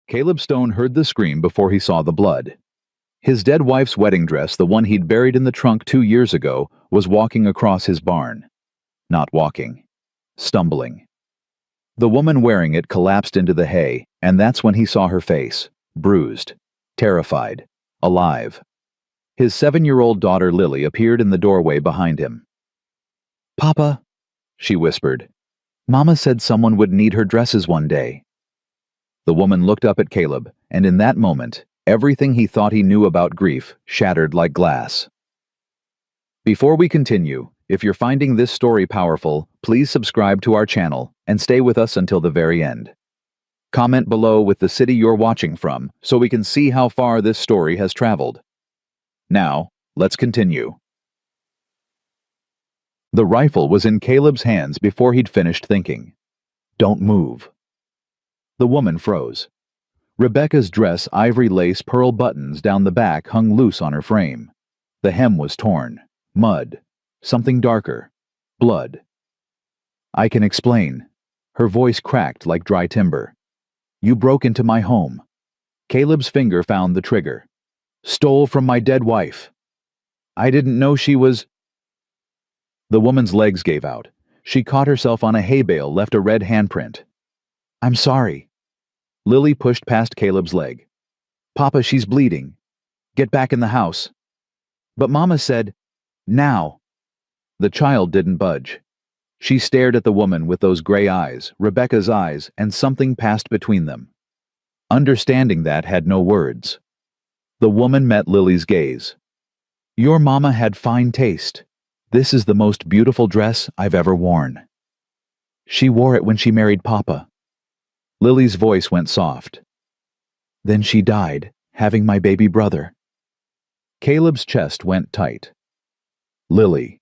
Caleb Stone heard the scream before he saw the blood. His dead wife's wedding dress, the one he'd buried in the trunk 2 years ago, was walking across his barn. Not walking. Stumbling. The woman wearing it collapsed into the hay, and that's when he saw her face, bruised, terrified, alive. His 7-year-old daughter Lily appeared in the doorway behind him. "Papa," she whispered. "Mama said someone would need her dresses one day." The woman looked up at Caleb, and in that moment, everything he thought he knew about grief shattered like glass. Before we continue, if you're finding this story powerful, please subscribe to our channel and stay with us until the very end. Comment below with the city you're watching from so we can see how far this story has traveled. Now, let's continue. The rifle was in Caleb's hands before he'd finished thinking. "Don't move." The woman froze. Rebecca's dress, ivory lace pearl buttons down the back hung loose on her frame. The hem was torn. Mud. Something darker. Blood. "I can explain." Her voice cracked like dry timber. "You broke into my home." Caleb's finger found the trigger. "Stole from my dead wife. I didn't know she was—" The woman's legs gave out. She caught herself on a hay bale, left a red handprint. "I'm sorry." Lily pushed past Caleb's leg. "Papa, she's bleeding. Get back in the house." "But Mama said, now." The child didn't budge. She stared at the woman with those gray eyes, Rebecca's eyes, and something passed between them. Understanding that had no words. The woman met Lily's gaze. "Your mama had fine taste. This is the most beautiful dress I've ever worn. She wore it when she married Papa." Lily's voice went soft. "Then she died, having my baby brother." Caleb's chest went tight. "Lily.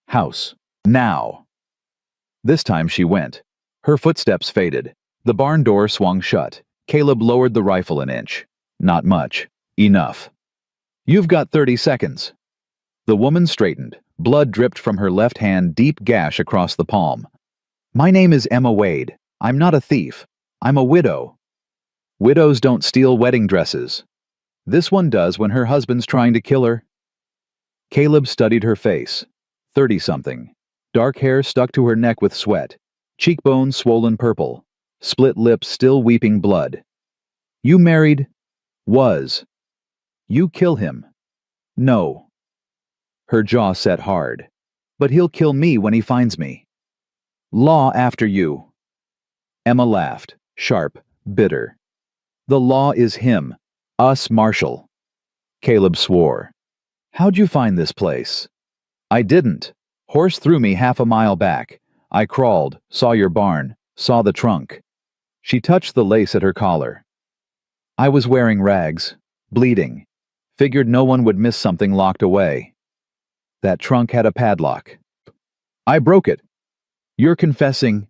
House. Now." This time she went. Her footsteps faded. The barn door swung shut. Caleb lowered the rifle an inch. Not much. Enough. "You've got 30 seconds. The woman straightened. Blood dripped from her left hand, deep gash across the palm. "My name is Emma Wade. I'm not a thief. I'm a widow. Widows don't steal wedding dresses. This one does when her husband's trying to kill her." Caleb studied her face. 30-something. Dark hair stuck to her neck with sweat. Cheekbones swollen purple. Split lips still weeping blood. "You married?" "Was." "You kill him?" "No." Her jaw set hard. "But he'll kill me when he finds me." "Law after you." Emma laughed. Sharp, bitter. "The law is him. Us, Marshall." Caleb swore. "How'd you find this place?" "I didn't. Horse threw me half a mile back. I crawled, saw your barn, saw the trunk." She touched the lace at her collar. "I was wearing rags, bleeding. Figured no one would miss something locked away. That trunk had a padlock. I broke it." "You're confessing."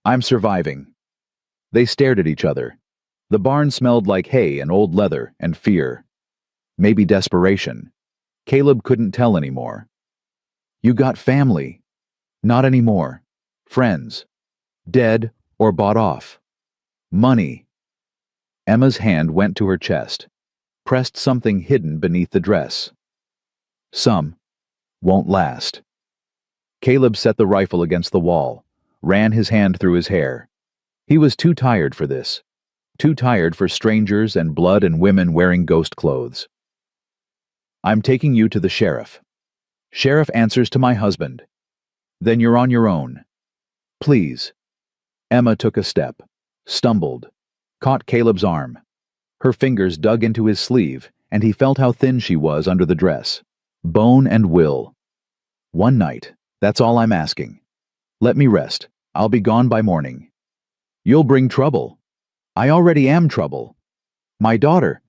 "I'm surviving." They stared at each other. The barn smelled like hay and old leather and fear. Maybe desperation. Caleb couldn't tell anymore. "You got family." "Not anymore. Friends. Dead or bought off. Money." Emma's hand went to her chest, pressed something hidden beneath the dress. "Some. Won't last." Caleb set the rifle against the wall, ran his hand through his hair. He was too tired for this. Too tired for strangers and blood and women wearing ghost clothes. "I'm taking you to the sheriff. Sheriff answers to my husband. Then you're on your own. Please." Emma took a step, stumbled, caught Caleb's arm. Her fingers dug into his sleeve, and he felt how thin she was under the dress. Bone and will. "One night, that's all I'm asking. Let me rest. I'll be gone by morning." "You'll bring trouble." "I already am trouble. My daughter."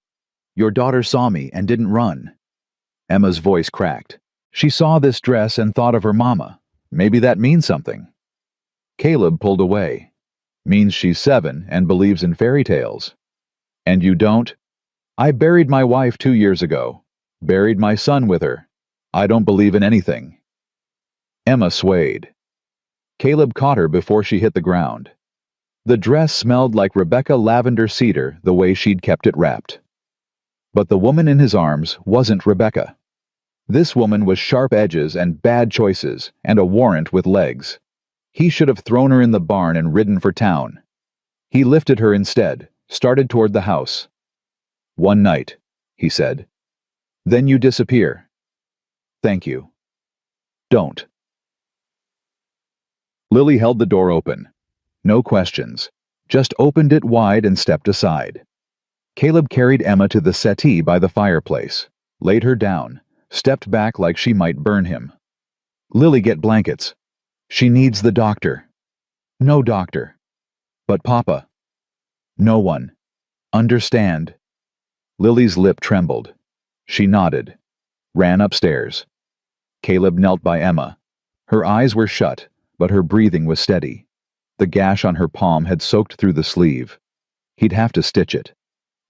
"Your daughter saw me and didn't run." Emma's voice cracked. She saw this dress and thought of her mama. Maybe that means something. Caleb pulled away. "Means she's 7 and believes in fairy tales." "And you don't?" "I buried my wife 2 years ago. Buried my son with her. I don't believe in anything." Emma swayed. Caleb caught her before she hit the ground. The dress smelled like Rebecca lavender cedar the way she'd kept it wrapped. But the woman in his arms wasn't Rebecca. This woman was sharp edges and bad choices and a warrant with legs. He should have thrown her in the barn and ridden for town. He lifted her instead, started toward the house. "One night," he said. "Then you disappear." "Thank you." "Don't." Lily held the door open. No questions. Just opened it wide and stepped aside. Caleb carried Emma to the settee by the fireplace, laid her down, stepped back like she might burn him. "Lily, get blankets. She needs the doctor." "No doctor." "But Papa." "No one. Understand." Lily's lip trembled. She nodded, ran upstairs. Caleb knelt by Emma. Her eyes were shut, but her breathing was steady. The gash on her palm had soaked through the sleeve. He'd have to stitch it.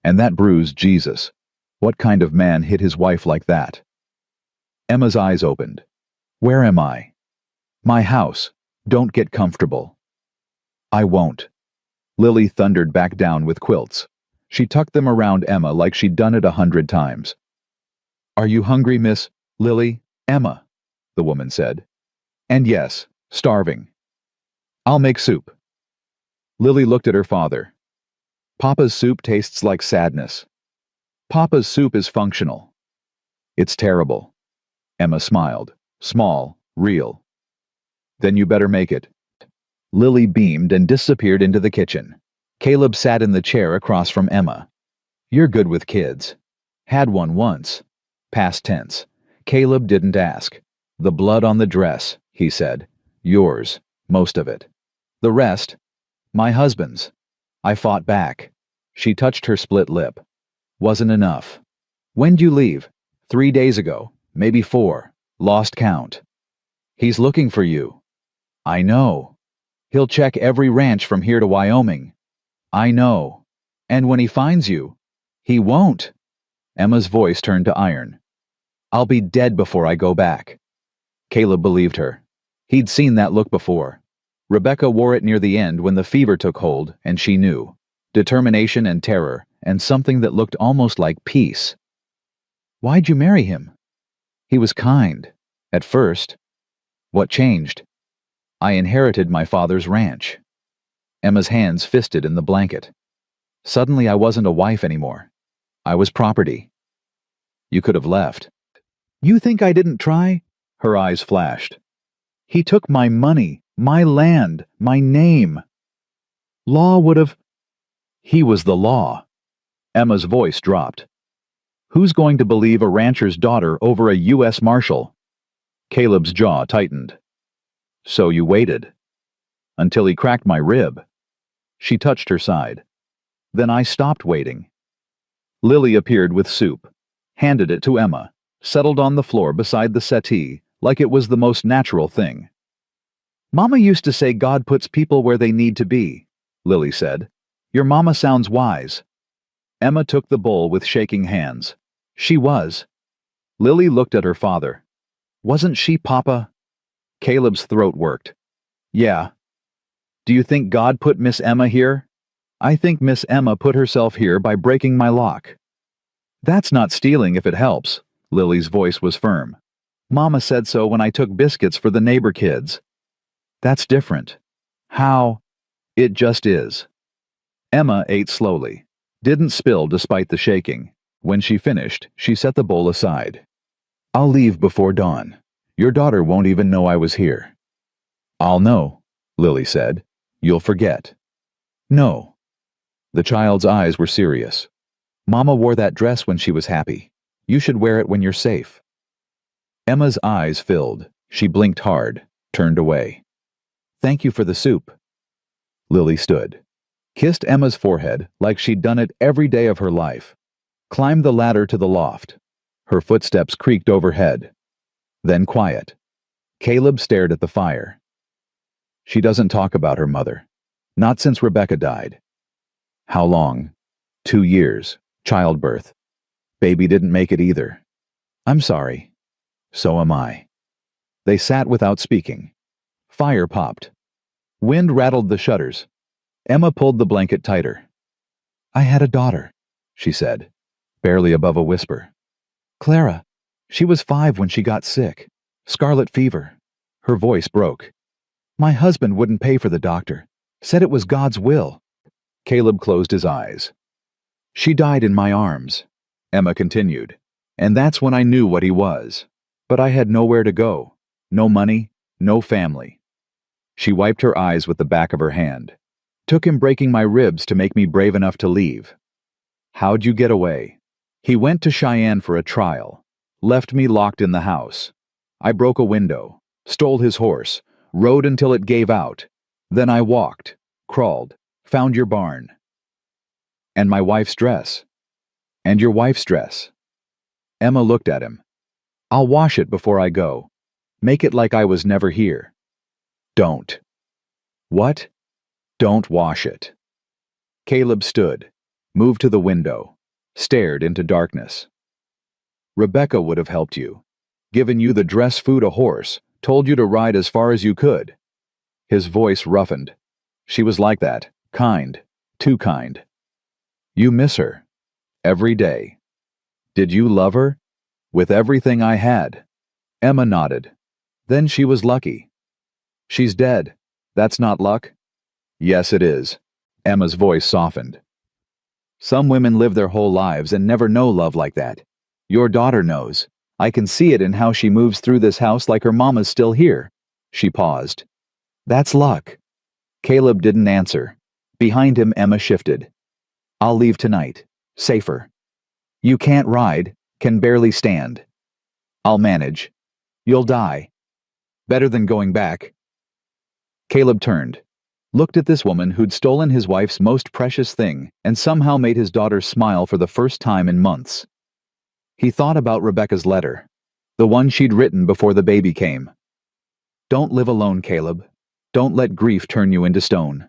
And that bruise, Jesus. What kind of man hit his wife like that? Emma's eyes opened. "Where am I?" "My house. Don't get comfortable." "I won't." Lily thundered back down with quilts. She tucked them around Emma like she'd done it 100 times. "Are you hungry, Miss Lily?" "Emma," the woman said. "And yes, starving." "I'll make soup." Lily looked at her father. "Papa's soup tastes like sadness." "Papa's soup is functional." "It's terrible." Emma smiled. Small, real. "Then you better make it." Lily beamed and disappeared into the kitchen. Caleb sat in the chair across from Emma. "You're good with kids." "Had one once." Past tense. Caleb didn't ask. "The blood on the dress," he said. "Yours, most of it. The rest, my husband's. I fought back." She touched her split lip. "Wasn't enough." "When'd you leave?" 3 days ago, maybe 4. Lost count." "He's looking for you." "I know." "He'll check every ranch from here to Wyoming." "I know." "And when he finds you—" "He won't." Emma's voice turned to iron. "I'll be dead before I go back." Caleb believed her. He'd seen that look before. Rebecca wore it near the end when the fever took hold, and she knew. Determination and terror, and something that looked almost like peace. "Why'd you marry him?" "He was kind. At first." "What changed?" "I inherited my father's ranch." Emma's hands fisted in the blanket. "Suddenly I wasn't a wife anymore. I was property." "You could have left." "You think I didn't try?" Her eyes flashed. "He took my money, my land, my name. Law would have—" "He was the law." Emma's voice dropped. "Who's going to believe a rancher's daughter over a U.S. Marshal?" Caleb's jaw tightened. "So you waited." "Until he cracked my rib." She touched her side. "Then I stopped waiting." Lily appeared with soup, handed it to Emma, settled on the floor beside the settee like it was the most natural thing. "Mama used to say God puts people where they need to be," Lily said. "Your mama sounds wise." Emma took the bowl with shaking hands. "She was." Lily looked at her father. "Wasn't she, Papa?" Caleb's throat worked. "Yeah." "Do you think God put Miss Emma here?" "I think Miss Emma put herself here by breaking my lock." "That's not stealing if it helps." Lily's voice was firm. "Mama said so when I took biscuits for the neighbor kids." "That's different." "How?" "It just is." Emma ate slowly. Didn't spill despite the shaking. When she finished, she set the bowl aside. "I'll leave before dawn. Your daughter won't even know I was here." "I'll know," Lily said. "You'll forget." "No." The child's eyes were serious. "Mama wore that dress when she was happy. You should wear it when you're safe." Emma's eyes filled. She blinked hard, turned away. "Thank you for the soup." Lily stood, kissed Emma's forehead like she'd done it every day of her life, climbed the ladder to the loft. Her footsteps creaked overhead. Then quiet. Caleb stared at the fire. "She doesn't talk about her mother. Not since Rebecca died." "How long?" 2 years. Childbirth. Baby didn't make it either." "I'm sorry." "So am I." They sat without speaking. Fire popped. Wind rattled the shutters. Emma pulled the blanket tighter. I had a daughter, she said, barely above a whisper. Clara. She was 5 when she got sick. Scarlet fever. Her voice broke. My husband wouldn't pay for the doctor. Said it was God's will. Caleb closed his eyes. She died in my arms, Emma continued, and that's when I knew what he was. But I had nowhere to go. No money, no family. She wiped her eyes with the back of her hand. Took him breaking my ribs to make me brave enough to leave. How'd you get away? He went to Cheyenne for a trial. Left me locked in the house. I broke a window, stole his horse, rode until it gave out. Then I walked, crawled, found your barn. And my wife's dress. And your wife's dress. Emma looked at him. I'll wash it before I go. Make it like I was never here. Don't. What? Don't wash it. Caleb stood, moved to the window, stared into darkness. Rebecca would have helped you, given you the dress, food, a horse, told you to ride as far as you could. His voice roughened. She was like that, kind, too kind. You miss her. Every day. Did you love her? With everything I had. Emma nodded. Then she was lucky. She's dead. That's not luck? Yes, it is. Emma's voice softened. Some women live their whole lives and never know love like that. Your daughter knows. I can see it in how she moves through this house like her mama's still here. She paused. That's luck. Caleb didn't answer. Behind him, Emma shifted. I'll leave tonight. Safer. You can't ride, can barely stand. I'll manage. You'll die. Better than going back. Caleb turned, looked at this woman who'd stolen his wife's most precious thing and somehow made his daughter smile for the first time in months. He thought about Rebecca's letter, the one she'd written before the baby came. Don't live alone, Caleb. Don't let grief turn you into stone.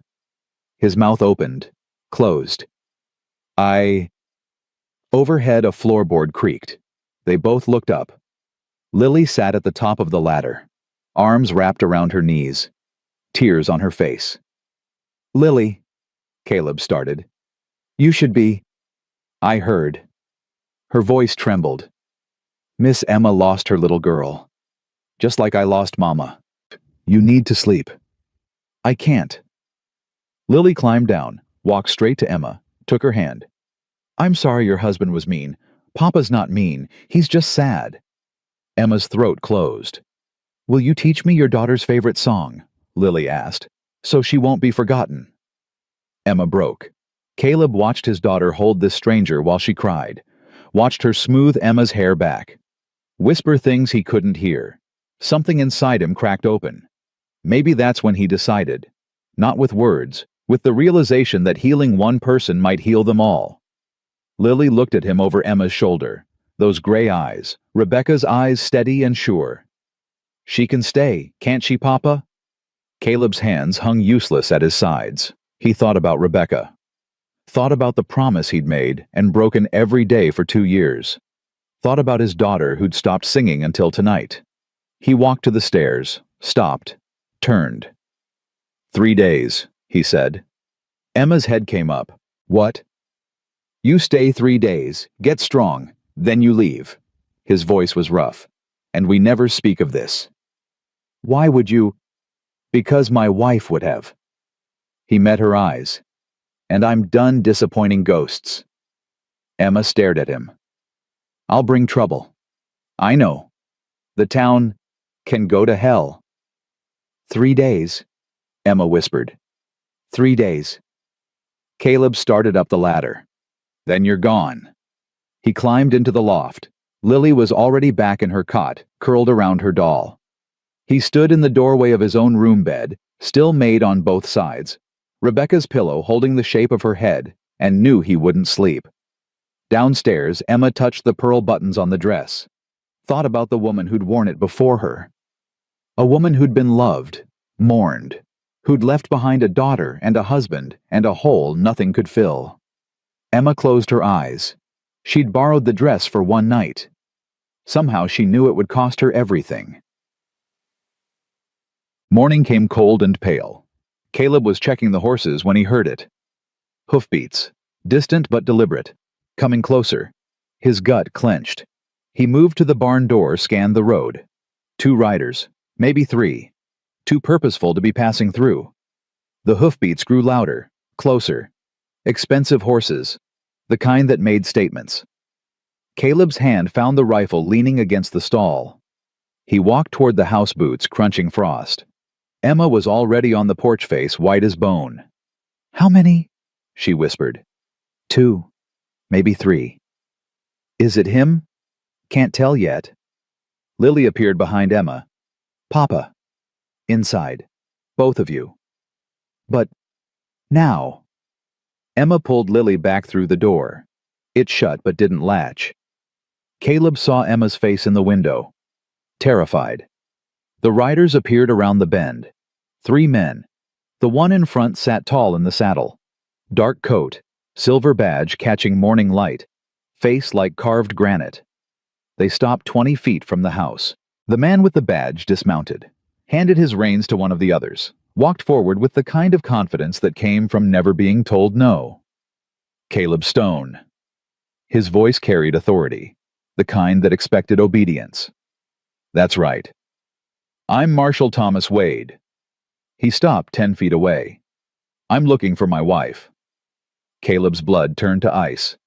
His mouth opened, closed. Overhead, a floorboard creaked. They both looked up. Lily sat at the top of the ladder, arms wrapped around her knees, tears on her face. Lily, Caleb started. You should be. I heard. Her voice trembled. Miss Emma lost her little girl. Just like I lost Mama. You need to sleep. I can't. Lily climbed down, walked straight to Emma, took her hand. I'm sorry your husband was mean. Papa's not mean. He's just sad. Emma's throat closed. Will you teach me your daughter's favorite song? Lily asked, so she won't be forgotten. Emma broke. Caleb watched his daughter hold this stranger while she cried, watched her smooth Emma's hair back, whisper things he couldn't hear. Something inside him cracked open. Maybe that's when he decided, not with words, with the realization that healing one person might heal them all. Lily looked at him over Emma's shoulder, those gray eyes, Rebecca's eyes steady and sure. She can stay, can't she, Papa? Caleb's hands hung useless at his sides. He thought about Rebecca. Thought about the promise he'd made and broken every day for 2 years. Thought about his daughter who'd stopped singing until tonight. He walked to the stairs, stopped, turned. 3 days, he said. Emma's head came up. What? You stay 3 days, get strong, then you leave. His voice was rough. And we never speak of this. Why would you? Because my wife would have. He met her eyes. And I'm done disappointing ghosts. Emma stared at him. I'll bring trouble. I know. The town can go to hell. 3 days, Emma whispered. 3 days. Caleb started up the ladder. Then you're gone. He climbed into the loft. Lily was already back in her cot, curled around her doll. He stood in the doorway of his own room bed, still made on both sides, Rebecca's pillow holding the shape of her head, and knew he wouldn't sleep. Downstairs, Emma touched the pearl buttons on the dress. Thought about the woman who'd worn it before her. A woman who'd been loved, mourned, who'd left behind a daughter and a husband and a hole nothing could fill. Emma closed her eyes. She'd borrowed the dress for one night. Somehow she knew it would cost her everything. Morning came cold and pale. Caleb was checking the horses when he heard it. Hoofbeats, distant but deliberate, coming closer. His gut clenched. He moved to the barn door, scanned the road. 2 riders, maybe 3. Too purposeful to be passing through. The hoofbeats grew louder, closer. Expensive horses, the kind that made statements. Caleb's hand found the rifle leaning against the stall. He walked toward the house boots, crunching frost. Emma was already on the porch, face white as bone. "How many?" she whispered. 2, maybe 3. "Is it him?" "Can't tell yet." Lily appeared behind Emma. "Papa." "Inside. Both of you." "But now." Emma pulled Lily back through the door. It shut but didn't latch. Caleb saw Emma's face in the window. Terrified. The riders appeared around the bend. 3 men. The one in front sat tall in the saddle. Dark coat, silver badge catching morning light, face like carved granite. They stopped 20 feet from the house. The man with the badge dismounted, handed his reins to one of the others, walked forward with the kind of confidence that came from never being told no. Caleb Stone. His voice carried authority, the kind that expected obedience. "That's right. I'm Marshal Thomas Wade." He stopped 10 feet away. "I'm looking for my wife." Caleb's blood turned to ice.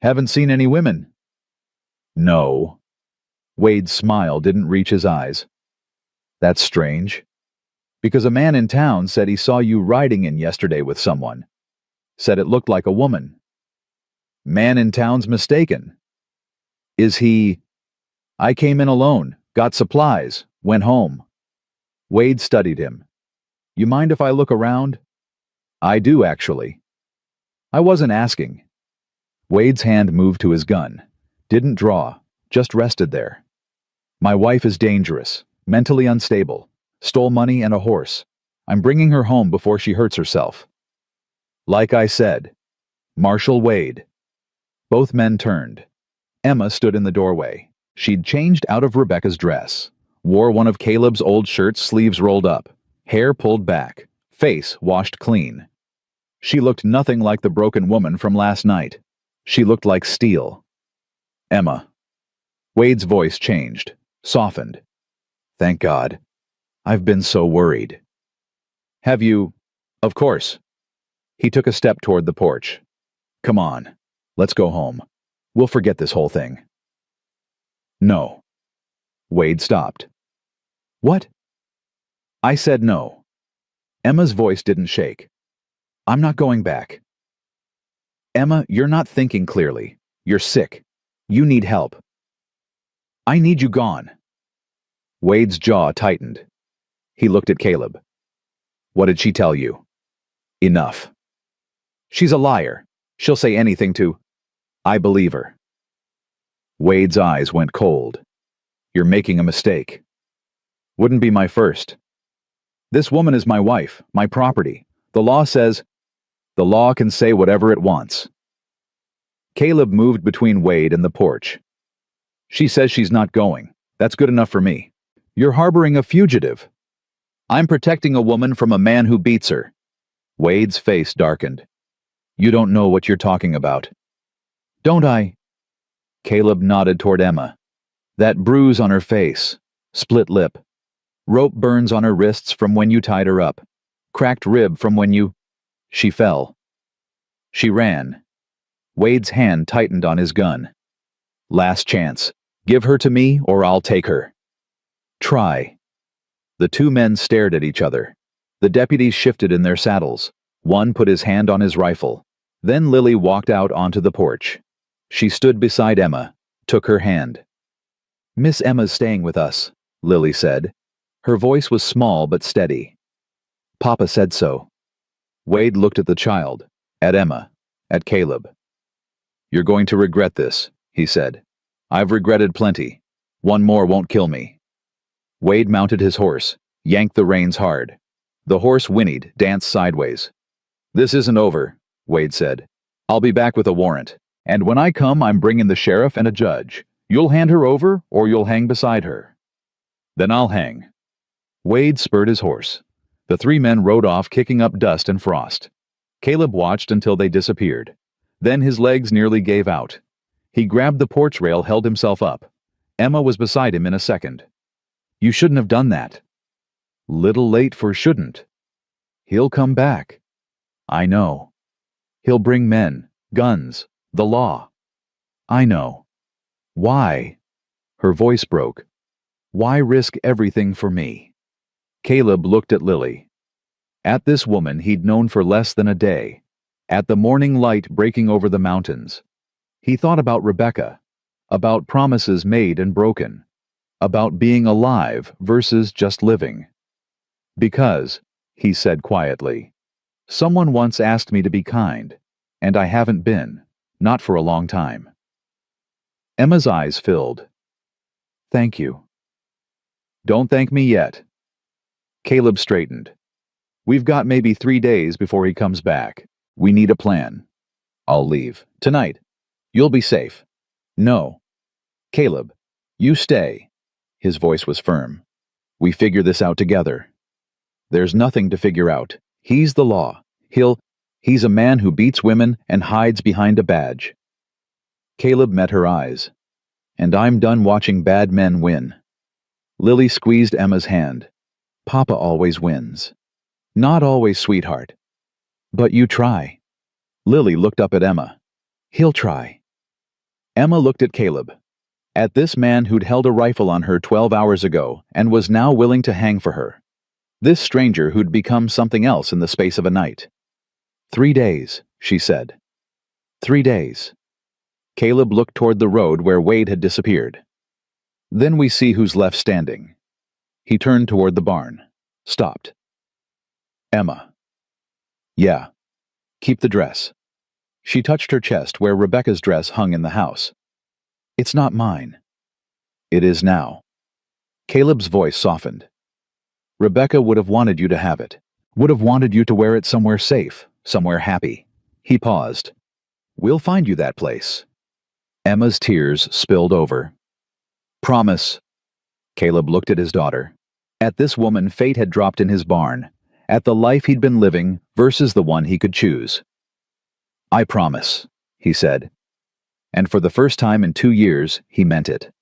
"Haven't seen any women?" "No." Wade's smile didn't reach his eyes. "That's strange. Because a man in town said he saw you riding in yesterday with someone. Said it looked like a woman." "Man in town's mistaken." "Is he—" "I came in alone, got supplies, went home." Wade studied him. "You mind if I look around?" "I do, actually." "I wasn't asking." Wade's hand moved to his gun. Didn't draw, just rested there. "My wife is dangerous, mentally unstable, stole money and a horse. I'm bringing her home before she hurts herself." "Like I said, Marshal Wade." Both men turned. Emma stood in the doorway. She'd changed out of Rebecca's dress, wore one of Caleb's old shirts, sleeves rolled up, hair pulled back, face washed clean. She looked nothing like the broken woman from last night. She looked like steel. "Emma." Wade's voice changed, softened. "Thank God. I've been so worried." "Have you—" "Of course." He took a step toward the porch. "Come on. Let's go home. We'll forget this whole thing." "No." Wade stopped. "What?" "I said no." Emma's voice didn't shake. "I'm not going back." "Emma, you're not thinking clearly. You're sick. You need help." "I need you gone." Wade's jaw tightened. He looked at Caleb. "What did she tell you?" "Enough." "She's a liar. She'll say anything to—" "I believe her." Wade's eyes went cold. "You're making a mistake." "Wouldn't be my first. This woman is my wife, my property. The law says—" "The law can say whatever it wants." Caleb moved between Wade and the porch. "She says she's not going. That's good enough for me. You're harboring a fugitive." "I'm protecting a woman from a man who beats her." Wade's face darkened. "You don't know what you're talking about." "Don't I?" Caleb nodded toward Emma. "That bruise on her face, split lip, rope burns on her wrists from when you tied her up, cracked rib from when you—" "She fell." "She ran." Wade's hand tightened on his gun. "Last chance. Give her to me or I'll take her." "Try." The 2 men stared at each other. The deputies shifted in their saddles. One put his hand on his rifle. Then Lily walked out onto the porch. She stood beside Emma, took her hand. "Miss Emma's staying with us," Lily said. Her voice was small but steady. "Papa said so." Wade looked at the child, at Emma, at Caleb. "You're going to regret this," he said. "I've regretted plenty. One more won't kill me." Wade mounted his horse, yanked the reins hard. The horse whinnied, danced sideways. "This isn't over," Wade said. "I'll be back with a warrant. And when I come, I'm bringing the sheriff and a judge. You'll hand her over, or you'll hang beside her." "Then I'll hang." Wade spurred his horse. The three men rode off, kicking up dust and frost. Caleb watched until they disappeared. Then his legs nearly gave out. He grabbed the porch rail, held himself up. Emma was beside him in a second. "You shouldn't have done that." "Little late for shouldn't." "He'll come back." "I know." "He'll bring men, guns, the law." "I know." "Why?" Her voice broke. "Why risk everything for me?" Caleb looked at Lily. At this woman he'd known for less than a day. At the morning light breaking over the mountains. He thought about Rebecca, about promises made and broken, about being alive versus just living. "Because," he said quietly, "someone once asked me to be kind, and I haven't been, not for a long time." Emma's eyes filled. "Thank you." "Don't thank me yet." Caleb straightened. "We've got maybe 3 days before he comes back. We need a plan." "I'll leave. Tonight. You'll be safe." "No." "Caleb, you stay." His voice was firm. "We figure this out together." "There's nothing to figure out. He's the law. He's a man who beats women and hides behind a badge." Caleb met her eyes. "And I'm done watching bad men win." Lily squeezed Emma's hand. "Papa always wins." "Not always, sweetheart." "But you try." Lily looked up at Emma. "He'll try." Emma looked at Caleb. At this man who'd held a rifle on her 12 hours ago and was now willing to hang for her. This stranger who'd become something else in the space of a night. 3 days, she said. 3 days. Caleb looked toward the road where Wade had disappeared. "Then we see who's left standing." He turned toward the barn. Stopped. "Emma." "Yeah. Keep the dress." She touched her chest where Rebecca's dress hung in the house. "It's not mine." "It is now." Caleb's voice softened. "Rebecca would have wanted you to have it. Would have wanted you to wear it somewhere safe, somewhere happy." He paused. "We'll find you that place." Emma's tears spilled over. "Promise." Caleb looked at his daughter. At this woman fate had dropped in his barn, at the life he'd been living versus the one he could choose. "I promise," he said. And for the first time in 2 years, he meant it.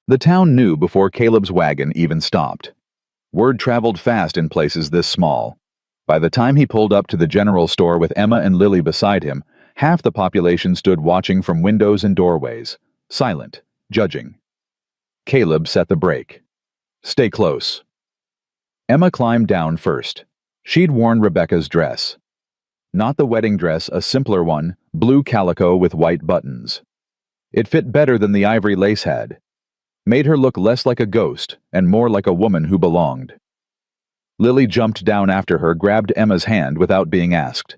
The town knew before Caleb's wagon even stopped. Word traveled fast in places this small. By the time he pulled up to the general store with Emma and Lily beside him, half the population stood watching from windows and doorways, silent, judging. Caleb set the brake. "Stay close." Emma climbed down first. She'd worn Rebecca's dress. Not the wedding dress, a simpler one, blue calico with white buttons. It fit better than the ivory lace had. Made her look less like a ghost and more like a woman who belonged. Lily jumped down after her, grabbed Emma's hand without being asked.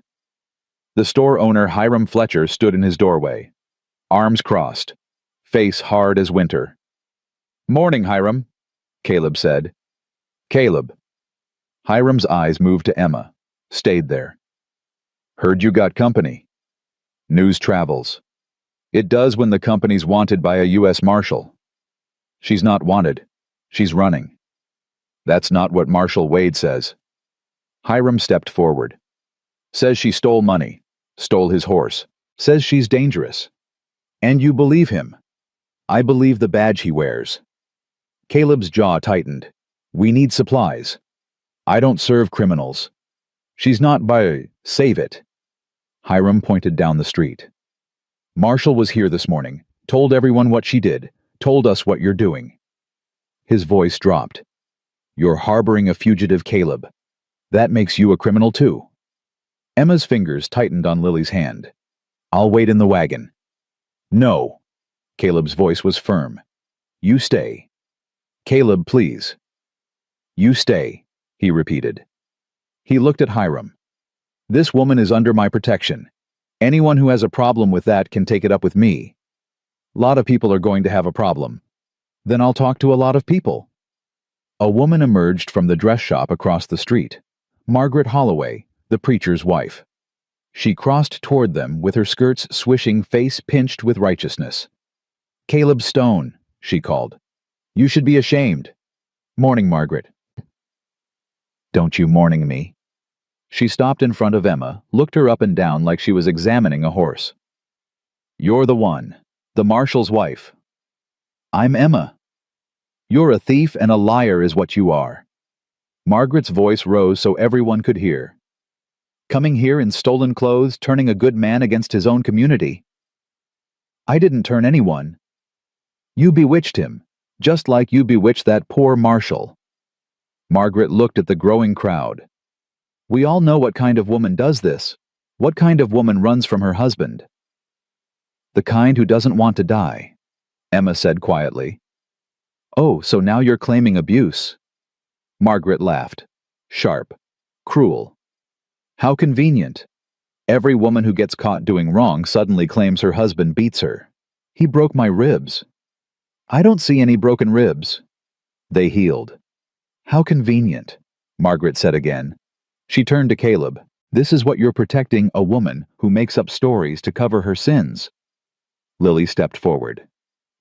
The store owner, Hiram Fletcher, stood in his doorway. Arms crossed. Face hard as winter. "Morning, Hiram," Caleb said. "Caleb." Hiram's eyes moved to Emma. Stayed there. "Heard you got company." "News travels. It does when the company's wanted by a U.S. Marshal." "She's not wanted. She's running." "That's not what Marshal Wade says." Hiram stepped forward. "Says she stole money. Stole his horse. Says she's dangerous." "And you believe him?" "I believe the badge he wears." Caleb's jaw tightened. "We need supplies." "I don't serve criminals." "She's not by... Save it." Hiram pointed down the street. "Marshall was here this morning. Told everyone what she did. Told us what you're doing." His voice dropped. "You're harboring a fugitive, Caleb. That makes you a criminal too." Emma's fingers tightened on Lily's hand. "I'll wait in the wagon." "No." Caleb's voice was firm. "You stay." "Caleb, please." "You stay," he repeated. He looked at Hiram. "This woman is under my protection. Anyone who has a problem with that can take it up with me. Lot of people are going to have a problem. Then I'll talk to a lot of people." A woman emerged from the dress shop across the street. Margaret Holloway, the preacher's wife. She crossed toward them with her skirts swishing, face pinched with righteousness. "Caleb Stone," she called. "You should be ashamed." "Morning, Margaret. Don't you mourning me?" She stopped in front of Emma, looked her up and down like she was examining a horse. "You're the one. The marshal's wife." "I'm Emma." "You're a thief and a liar is what you are." Margaret's voice rose so everyone could hear. "Coming here in stolen clothes, turning a good man against his own community." "I didn't turn anyone." "You bewitched him, just like you bewitched that poor marshal." Margaret looked at the growing crowd. "We all know what kind of woman does this. What kind of woman runs from her husband?" "The kind who doesn't want to die," Emma said quietly. "Oh, so now you're claiming abuse." Margaret laughed. Sharp. Cruel. "How convenient. Every woman who gets caught doing wrong suddenly claims her husband beats her. He broke my ribs." "I don't see any broken ribs." "They healed." "How convenient," Margaret said again. She turned to Caleb. "This is what you're protecting a woman who makes up stories to cover her sins." Lily stepped forward.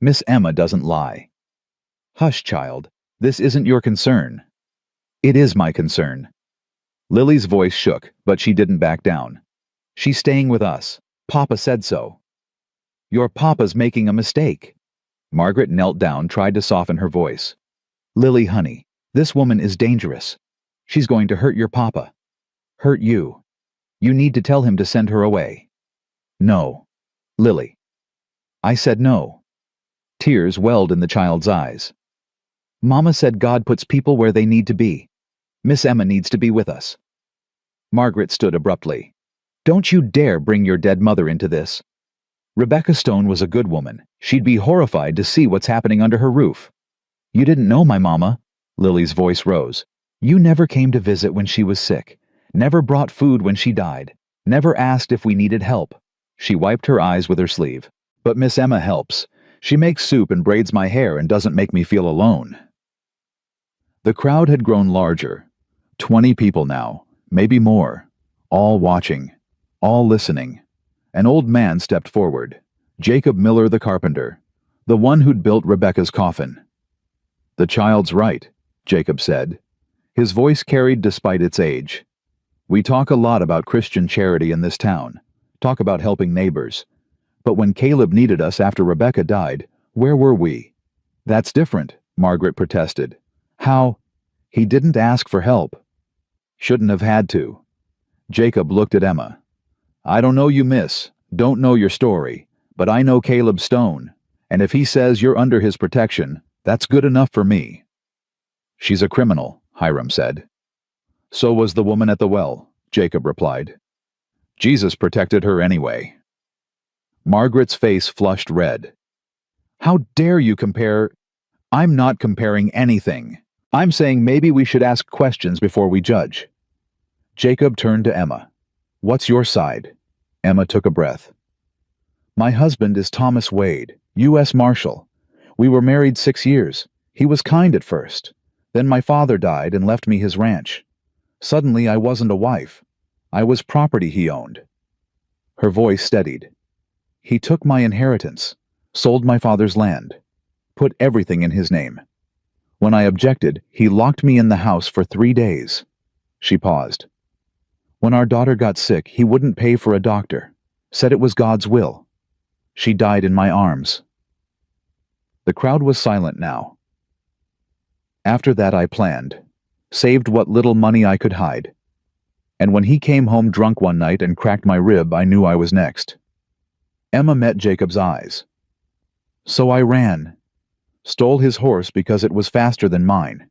"Miss Emma doesn't lie." "Hush, child. This isn't your concern." "It is my concern." Lily's voice shook, but she didn't back down. "She's staying with us. Papa said so." "Your papa's making a mistake." Margaret knelt down, tried to soften her voice. "Lily, honey, this woman is dangerous. She's going to hurt your papa. Hurt you. You need to tell him to send her away." "No." "Lily." "I said no." Tears welled in the child's eyes. "Mama said God puts people where they need to be. Miss Emma needs to be with us." Margaret stood abruptly. "Don't you dare bring your dead mother into this. Rebecca Stone was a good woman. She'd be horrified to see what's happening under her roof." "You didn't know my mama." Lily's voice rose. "You never came to visit when she was sick. Never brought food when she died. Never asked if we needed help." She wiped her eyes with her sleeve. "But Miss Emma helps. She makes soup and braids my hair and doesn't make me feel alone." The crowd had grown larger. 20 people now, maybe more, all watching, all listening. An old man stepped forward. Jacob Miller the carpenter, the one who'd built Rebecca's coffin. "The child's right," Jacob said. His voice carried despite its age. "We talk a lot about Christian charity in this town, talk about helping neighbors. But when Caleb needed us after Rebecca died, where were we?" "That's different," Margaret protested. "How? He didn't ask for help." "Shouldn't have had to." Jacob looked at Emma. "I don't know you, miss, don't know your story, but I know Caleb Stone, and if he says you're under his protection, that's good enough for me." "She's a criminal," Hiram said. "So was the woman at the well," Jacob replied. "Jesus protected her anyway." Margaret's face flushed red. "How dare you compare—" "I'm not comparing anything. I'm saying maybe we should ask questions before we judge." Jacob turned to Emma. "What's your side?" Emma took a breath. "My husband is Thomas Wade, U.S. Marshal. We were married 6 years. He was kind at first. Then my father died and left me his ranch. Suddenly I wasn't a wife. I was property he owned." Her voice steadied. "He took my inheritance, sold my father's land, put everything in his name. When I objected, he locked me in the house for 3 days." She paused. "When our daughter got sick, he wouldn't pay for a doctor, said it was God's will. She died in my arms." The crowd was silent now. "After that I planned, saved what little money I could hide. And when he came home drunk one night and cracked my rib, I knew I was next." Emma met Jacob's eyes. "So I ran. Stole his horse because it was faster than mine.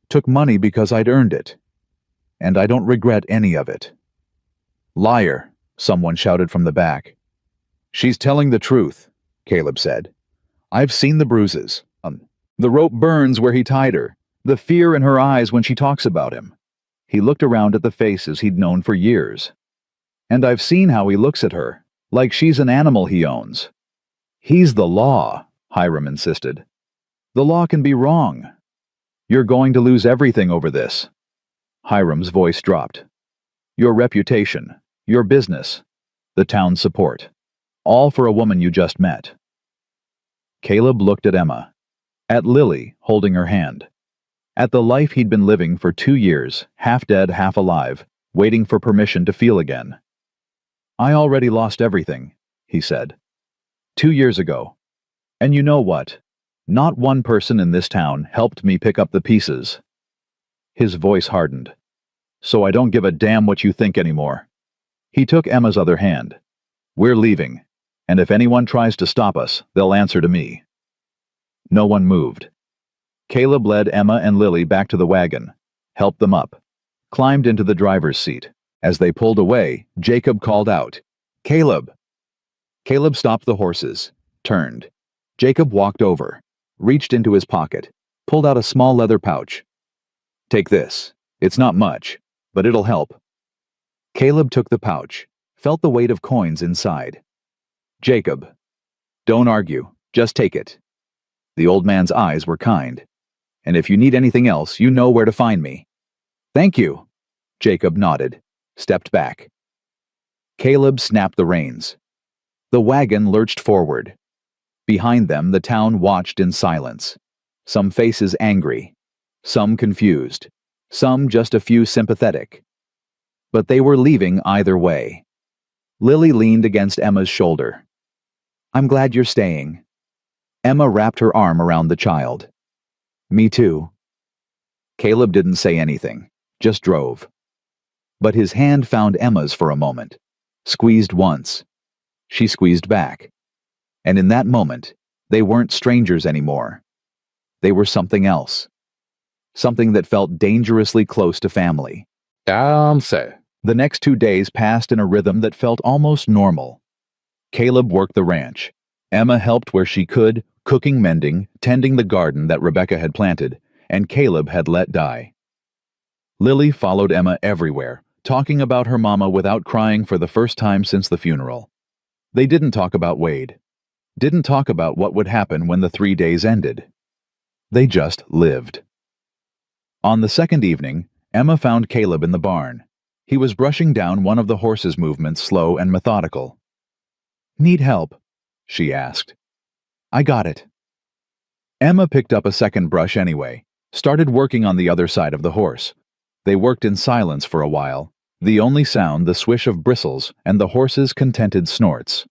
Took money because I'd earned it. And I don't regret any of it." "Liar," someone shouted from the back. "She's telling the truth," Caleb said. "I've seen the bruises. The rope burns where he tied her. The fear in her eyes when she talks about him." He looked around at the faces he'd known for years. "And I've seen how he looks at her, like she's an animal he owns." "He's the law," Hiram insisted. "The law can be wrong. You're going to lose everything over this." Hiram's voice dropped. "Your reputation, your business, the town's support. All for a woman you just met." Caleb looked at Emma, at Lily holding her hand. At the life he'd been living for 2 years, half dead, half alive, waiting for permission to feel again. "I already lost everything," he said. "2 years ago. And you know what? Not one person in this town helped me pick up the pieces." His voice hardened. "So I don't give a damn what you think anymore." He took Emma's other hand. "We're leaving, and if anyone tries to stop us, they'll answer to me." No one moved. Caleb led Emma and Lily back to the wagon, helped them up, climbed into the driver's seat. As they pulled away, Jacob called out, "Caleb!" Caleb stopped the horses, turned. Jacob walked over, reached into his pocket, pulled out a small leather pouch. "Take this. It's not much, but it'll help." Caleb took the pouch, felt the weight of coins inside. "Jacob, don't argue, just take it." The old man's eyes were kind. "And if you need anything else, you know where to find me." "Thank you." Jacob nodded, stepped back. Caleb snapped the reins. The wagon lurched forward. Behind them, the town watched in silence. Some faces angry, some confused, some just a few sympathetic. But they were leaving either way. Lily leaned against Emma's shoulder. "I'm glad you're staying." Emma wrapped her arm around the child. "Me too." Caleb didn't say anything, just drove. But his hand found Emma's for a moment, squeezed once. She squeezed back. And in that moment, they weren't strangers anymore. They were something else. Something that felt dangerously close to family. The next 2 days passed in a rhythm that felt almost normal. Caleb worked the ranch. Emma helped where she could, cooking, mending, tending the garden that Rebecca had planted, and Caleb had let die. Lily followed Emma everywhere, talking about her mama without crying for the first time since the funeral. They didn't talk about Wade. Didn't talk about what would happen when the 3 days ended. They just lived. On the second evening, Emma found Caleb in the barn. He was brushing down one of the horse's movements, slow and methodical. "Need help?" she asked. "I got it." Emma picked up a second brush anyway, started working on the other side of the horse. They worked in silence for a while, the only sound the swish of bristles and the horse's contented snorts.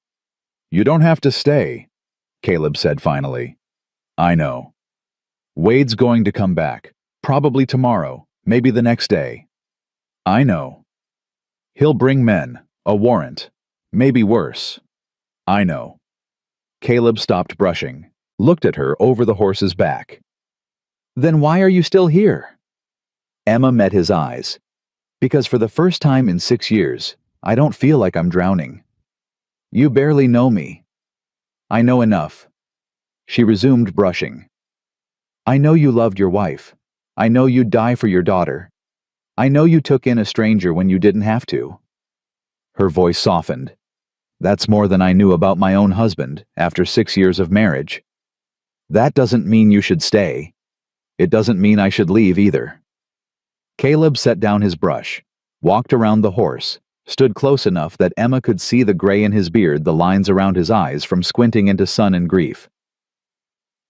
"You don't have to stay," Caleb said finally. "I know. Wade's going to come back, probably tomorrow, maybe the next day. I know. He'll bring men, a warrant, maybe worse. I know." Caleb stopped brushing, looked at her over the horse's back. "Then why are you still here?" Emma met his eyes. "Because for the first time in 6 years, I don't feel like I'm drowning. You barely know me." "I know enough." She resumed brushing. "I know you loved your wife. I know you'd die for your daughter. I know you took in a stranger when you didn't have to." Her voice softened. "That's more than I knew about my own husband after 6 years of marriage. That doesn't mean you should stay. It doesn't mean I should leave either." Caleb set down his brush, walked around the horse, stood close enough that Emma could see the gray in his beard, the lines around his eyes from squinting into sun and grief.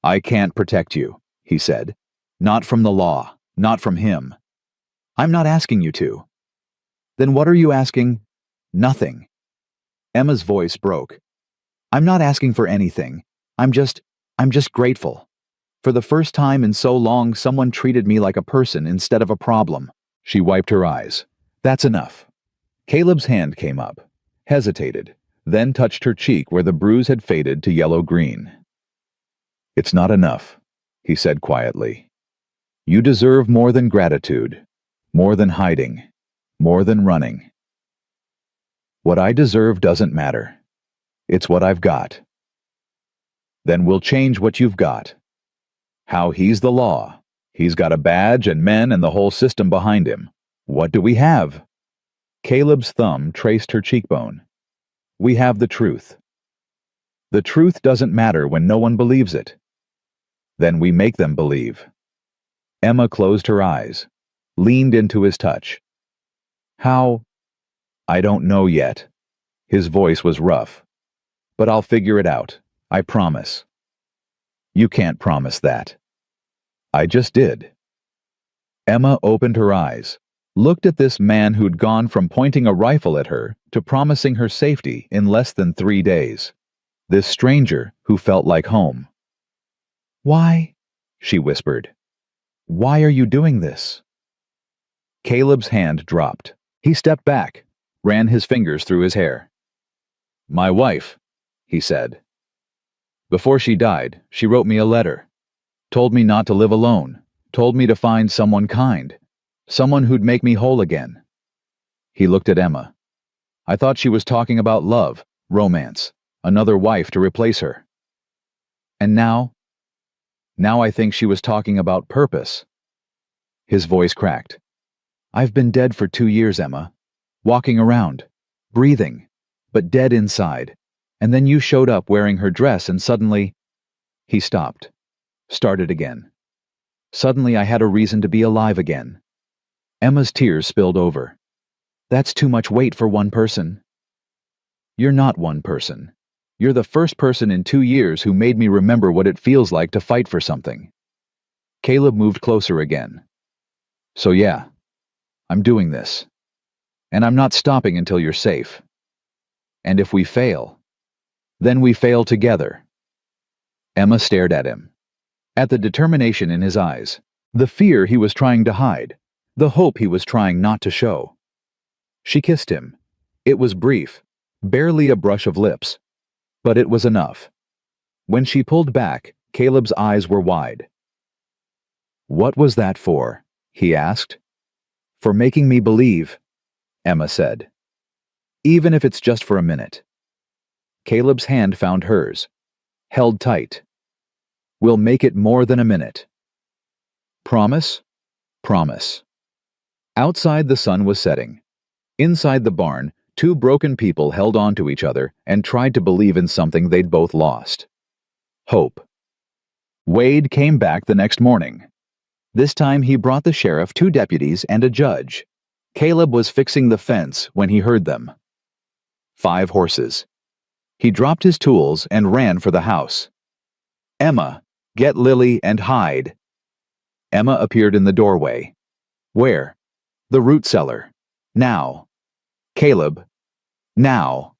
"I can't protect you," he said. "Not from the law, not from him. I'm not asking you to." "Then what are you asking?" "Nothing." Emma's voice broke. "I'm not asking for anything. I'm just grateful. For the first time in so long, someone treated me like a person instead of a problem." She wiped her eyes. "That's enough." Caleb's hand came up, hesitated, then touched her cheek where the bruise had faded to yellow-green. "It's not enough," he said quietly. "You deserve more than gratitude, more than hiding, more than running. What I deserve doesn't matter. It's what I've got." "Then we'll change what you've got." "How he's the law. He's got a badge and men and the whole system behind him. What do we have?" Caleb's thumb traced her cheekbone. "We have the truth. The truth doesn't matter when no one believes it. Then we make them believe." Emma closed her eyes, leaned into his touch. "How?" "I don't know yet." His voice was rough. "But I'll figure it out. I promise." "You can't promise that." "I just did." Emma opened her eyes, looked at this man who'd gone from pointing a rifle at her to promising her safety in less than 3 days. This stranger who felt like home. "Why?" she whispered. "Why are you doing this?" Caleb's hand dropped. He stepped back, ran his fingers through his hair. "My wife," he said. "Before she died, she wrote me a letter. Told me not to live alone. Told me to find someone kind. Someone who'd make me whole again." He looked at Emma. "I thought she was talking about love, romance, another wife to replace her. And now I think she was talking about purpose." His voice cracked. "I've been dead for 2 years, Emma. Walking around, breathing, but dead inside. And then you showed up wearing her dress and suddenly—" He stopped. Started again. "Suddenly I had a reason to be alive again." Emma's tears spilled over. "That's too much weight for one person." "You're not one person. You're the first person in 2 years who made me remember what it feels like to fight for something." Caleb moved closer again. "So yeah, I'm doing this. And I'm not stopping until you're safe. And if we fail, then we fail together." Emma stared at him, at the determination in his eyes, the fear he was trying to hide, the hope he was trying not to show. She kissed him. It was brief, barely a brush of lips, but it was enough. When she pulled back, Caleb's eyes were wide. "What was that for?" he asked. "For making me believe," Emma said. "Even if it's just for a minute." Caleb's hand found hers, held tight. "We'll make it more than a minute." "Promise?" "Promise." Outside, the sun was setting. Inside the barn, 2 broken people held on to each other and tried to believe in something they'd both lost. Hope. Wade came back the next morning. This time he brought the sheriff, 2 deputies, and a judge. Caleb was fixing the fence when he heard them. 5 horses. He dropped his tools and ran for the house. "Emma, get Lily and hide." Emma appeared in the doorway. "Where?" "The root cellar. Now." "Caleb, now."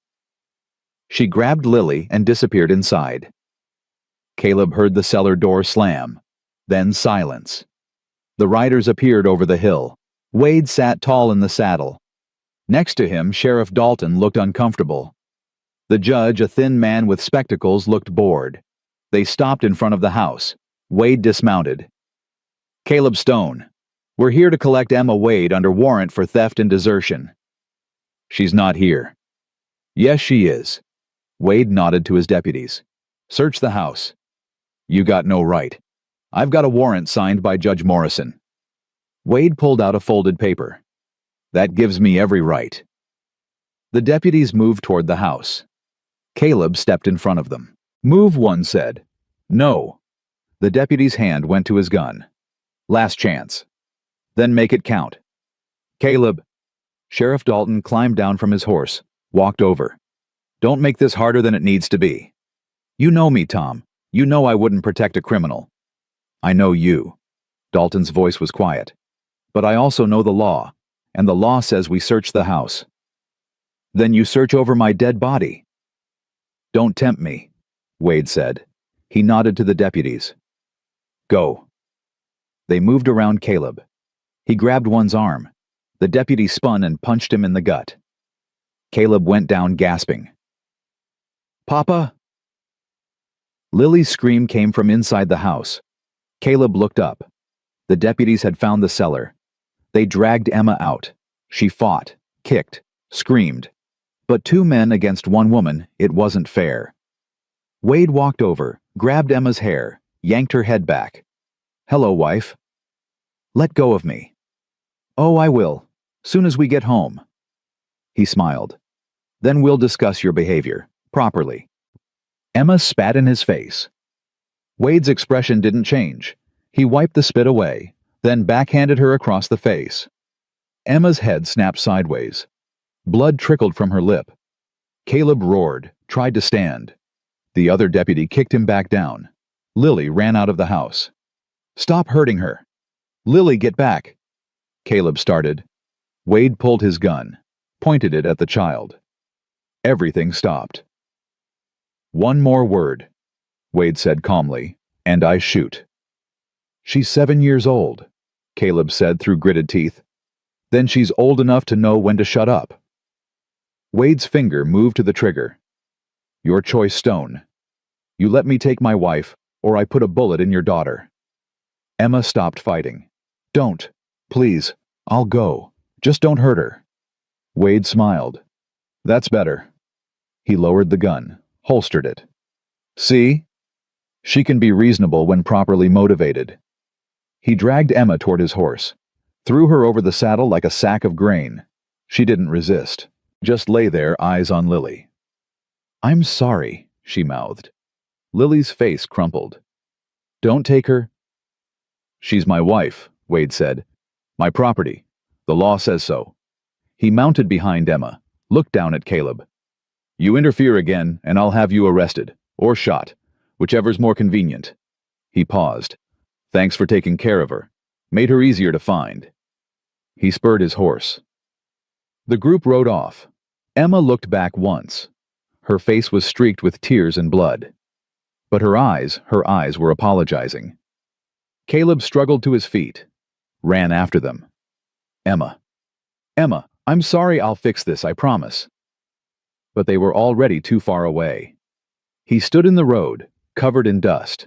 She grabbed Lily and disappeared inside. Caleb heard the cellar door slam, then silence. The riders appeared over the hill. Wade sat tall in the saddle. Next to him, Sheriff Dalton looked uncomfortable. The judge, a thin man with spectacles, looked bored. They stopped in front of the house. Wade dismounted. "Caleb Stone, we're here to collect Emma Wade under warrant for theft and desertion." "She's not here." "Yes, she is." Wade nodded to his deputies. "Search the house." "You got no right. I've got a warrant signed by Judge Morrison." Wade pulled out a folded paper. "That gives me every right." The deputies moved toward the house. Caleb stepped in front of them. "Move," one said. "No." The deputy's hand went to his gun. "Last chance. Then make it count." "Caleb." Sheriff Dalton climbed down from his horse, walked over. "Don't make this harder than it needs to be. You know me, Tom. You know I wouldn't protect a criminal." "I know you." Dalton's voice was quiet. "But I also know the law, and the law says we search the house." "Then you search over my dead body." "Don't tempt me," Wade said. He nodded to the deputies. "Go." They moved around Caleb. He grabbed one's arm. The deputy spun and punched him in the gut. Caleb went down gasping. "Papa!" Lily's scream came from inside the house. Caleb looked up. The deputies had found the cellar. They dragged Emma out. She fought, kicked, screamed. But 2 men against 1 woman, it wasn't fair. Wade walked over, grabbed Emma's hair, yanked her head back. "Hello, wife." "Let go of me." "Oh, I will. Soon as we get home." He smiled. "Then we'll discuss your behavior, properly." Emma spat in his face. Wade's expression didn't change. He wiped the spit away, then backhanded her across the face. Emma's head snapped sideways. Blood trickled from her lip. Caleb roared, tried to stand. The other deputy kicked him back down. Lily ran out of the house. "Stop hurting her." Lily, get back! Caleb started. Wade pulled his gun, pointed it at the child. Everything stopped. One more word, Wade said calmly, and I shoot. She's 7 years old, Caleb said through gritted teeth. Then she's old enough to know when to shut up. Wade's finger moved to the trigger. Your choice, Stone. You let me take my wife, or I put a bullet in your daughter. Emma stopped fighting. Don't. Please. I'll go. Just don't hurt her. Wade smiled. That's better. He lowered the gun, holstered it. See? She can be reasonable when properly motivated. He dragged Emma toward his horse, threw her over the saddle like a sack of grain. She didn't resist, just lay there, eyes on Lily. I'm sorry, she mouthed. Lily's face crumpled. Don't take her. She's my wife, Wade said. My property. The law says so. He mounted behind Emma, looked down at Caleb. You interfere again, and I'll have you arrested, or shot, whichever's more convenient. He paused. Thanks for taking care of her. Made her easier to find. He spurred his horse. The group rode off. Emma looked back once. Her face was streaked with tears and blood. But her eyes were apologizing. Caleb struggled to his feet, ran after them. Emma, I'm sorry, I'll fix this, I promise. But they were already too far away. He stood in the road, covered in dust,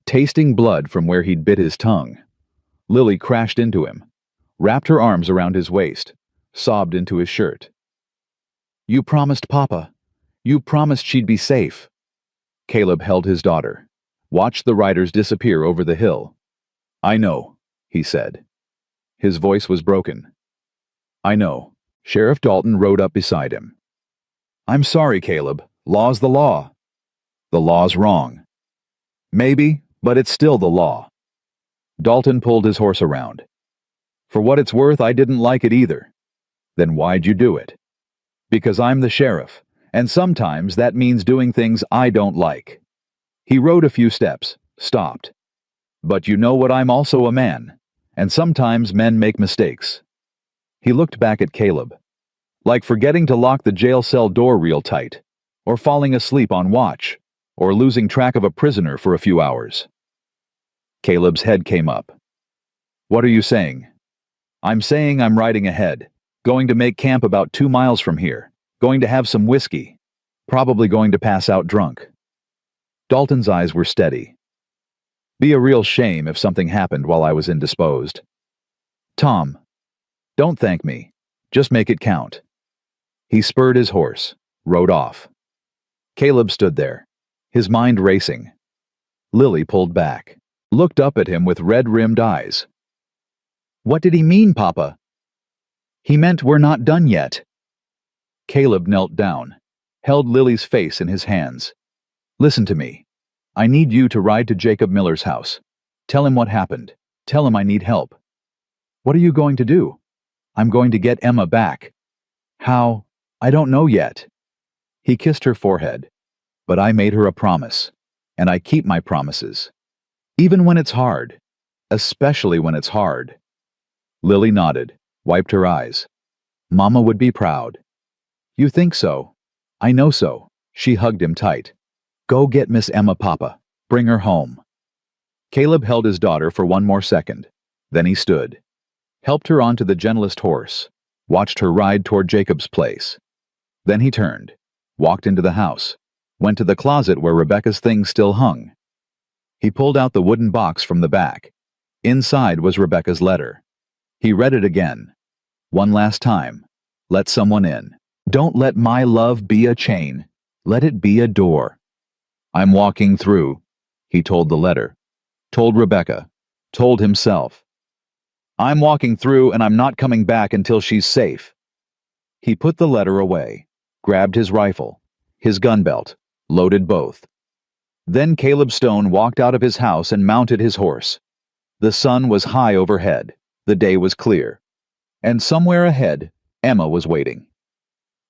tasting blood from where he'd bit his tongue. Lily crashed into him, wrapped her arms around his waist, sobbed into his shirt. You promised Papa. You promised she'd be safe. Caleb held his daughter, watched the riders disappear over the hill. I know, he said. His voice was broken. I know. Sheriff Dalton rode up beside him. I'm sorry, Caleb. Law's the law. The law's wrong. Maybe, but it's still the law. Dalton pulled his horse around. For what it's worth, I didn't like it either. Then why'd you do it? Because I'm the sheriff, and sometimes that means doing things I don't like. He rode a few steps, stopped. But you know what, I'm also a man, and sometimes men make mistakes. He looked back at Caleb. Like forgetting to lock the jail cell door real tight, or falling asleep on watch, or losing track of a prisoner for a few hours. Caleb's head came up. What are you saying? I'm saying I'm riding ahead, going to make camp about 2 miles from here, going to have some whiskey, probably going to pass out drunk. Dalton's eyes were steady. Be a real shame if something happened while I was indisposed. Tom, don't thank me. Just make it count. He spurred his horse, rode off. Caleb stood there, his mind racing. Lily pulled back, looked up at him with red-rimmed eyes. What did he mean, Papa? He meant we're not done yet. Caleb knelt down, held Lily's face in his hands. Listen to me. I need you to ride to Jacob Miller's house. Tell him what happened. Tell him I need help. What are you going to do? I'm going to get Emma back. How? I don't know yet. He kissed her forehead. But I made her a promise, and I keep my promises. Even when it's hard. Especially when it's hard. Lily nodded, wiped her eyes. Mama would be proud. You think so? I know so. She hugged him tight. Go get Miss Emma, Papa. Bring her home. Caleb held his daughter for one more second. Then he stood, helped her onto the gentlest horse, watched her ride toward Jacob's place. Then he turned, walked into the house, went to the closet where Rebecca's things still hung. He pulled out the wooden box from the back. Inside was Rebecca's letter. He read it again. One last time. Let someone in. Don't let my love be a chain. Let it be a door. I'm walking through, he told the letter. Told Rebecca. Told himself. I'm walking through and I'm not coming back until she's safe. He put the letter away, grabbed his rifle, his gun belt, loaded both. Then Caleb Stone walked out of his house and mounted his horse. The sun was high overhead. The day was clear. And somewhere ahead, Emma was waiting.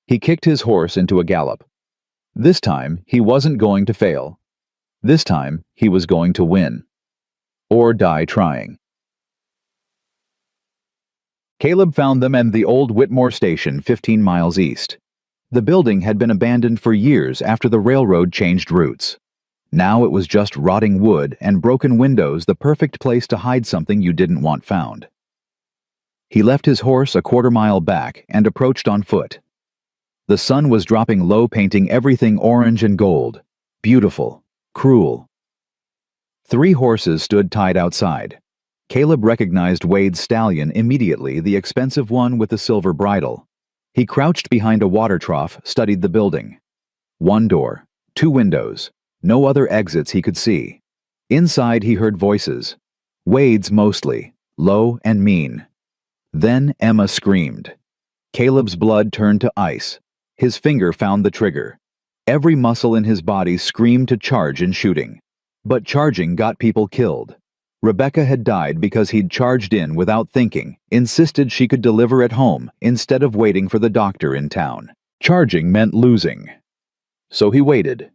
He kicked his horse into a gallop. This time, he wasn't going to fail. This time, he was going to win. Or die trying. Caleb found them at the old Whitmore station 15 miles east. The building had been abandoned for years after the railroad changed routes. Now it was just rotting wood and broken windows, the perfect place to hide something you didn't want found. He left his horse a quarter-mile back and approached on foot. The sun was dropping low, painting everything orange and gold. Beautiful, cruel. 3 horses stood tied outside. Caleb recognized Wade's stallion immediately, the expensive one with the silver bridle. He crouched behind a water trough, studied the building. 1 door, 2 windows, no other exits he could see. Inside he heard voices. Wade's mostly, low and mean. Then Emma screamed. Caleb's blood turned to ice. His finger found the trigger. Every muscle in his body screamed to charge in shooting. But charging got people killed. Rebecca had died because he'd charged in without thinking, insisted she could deliver at home instead of waiting for the doctor in town. Charging meant losing. So he waited,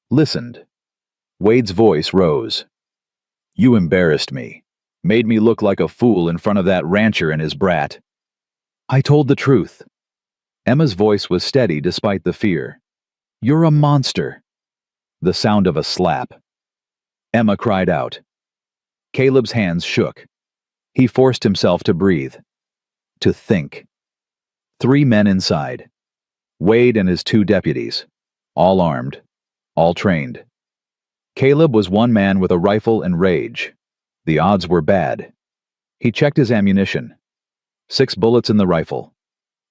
listened. Wade's voice rose. "You embarrassed me. Made me look like a fool in front of that rancher and his brat." "I told the truth." Emma's voice was steady despite the fear. "You're a monster." The sound of a slap. Emma cried out. Caleb's hands shook. He forced himself to breathe, to think. 3 men inside. Wade and his 2 deputies, all armed, all trained. Caleb was one man with a rifle and rage. The odds were bad. He checked his ammunition. 6 bullets in the rifle,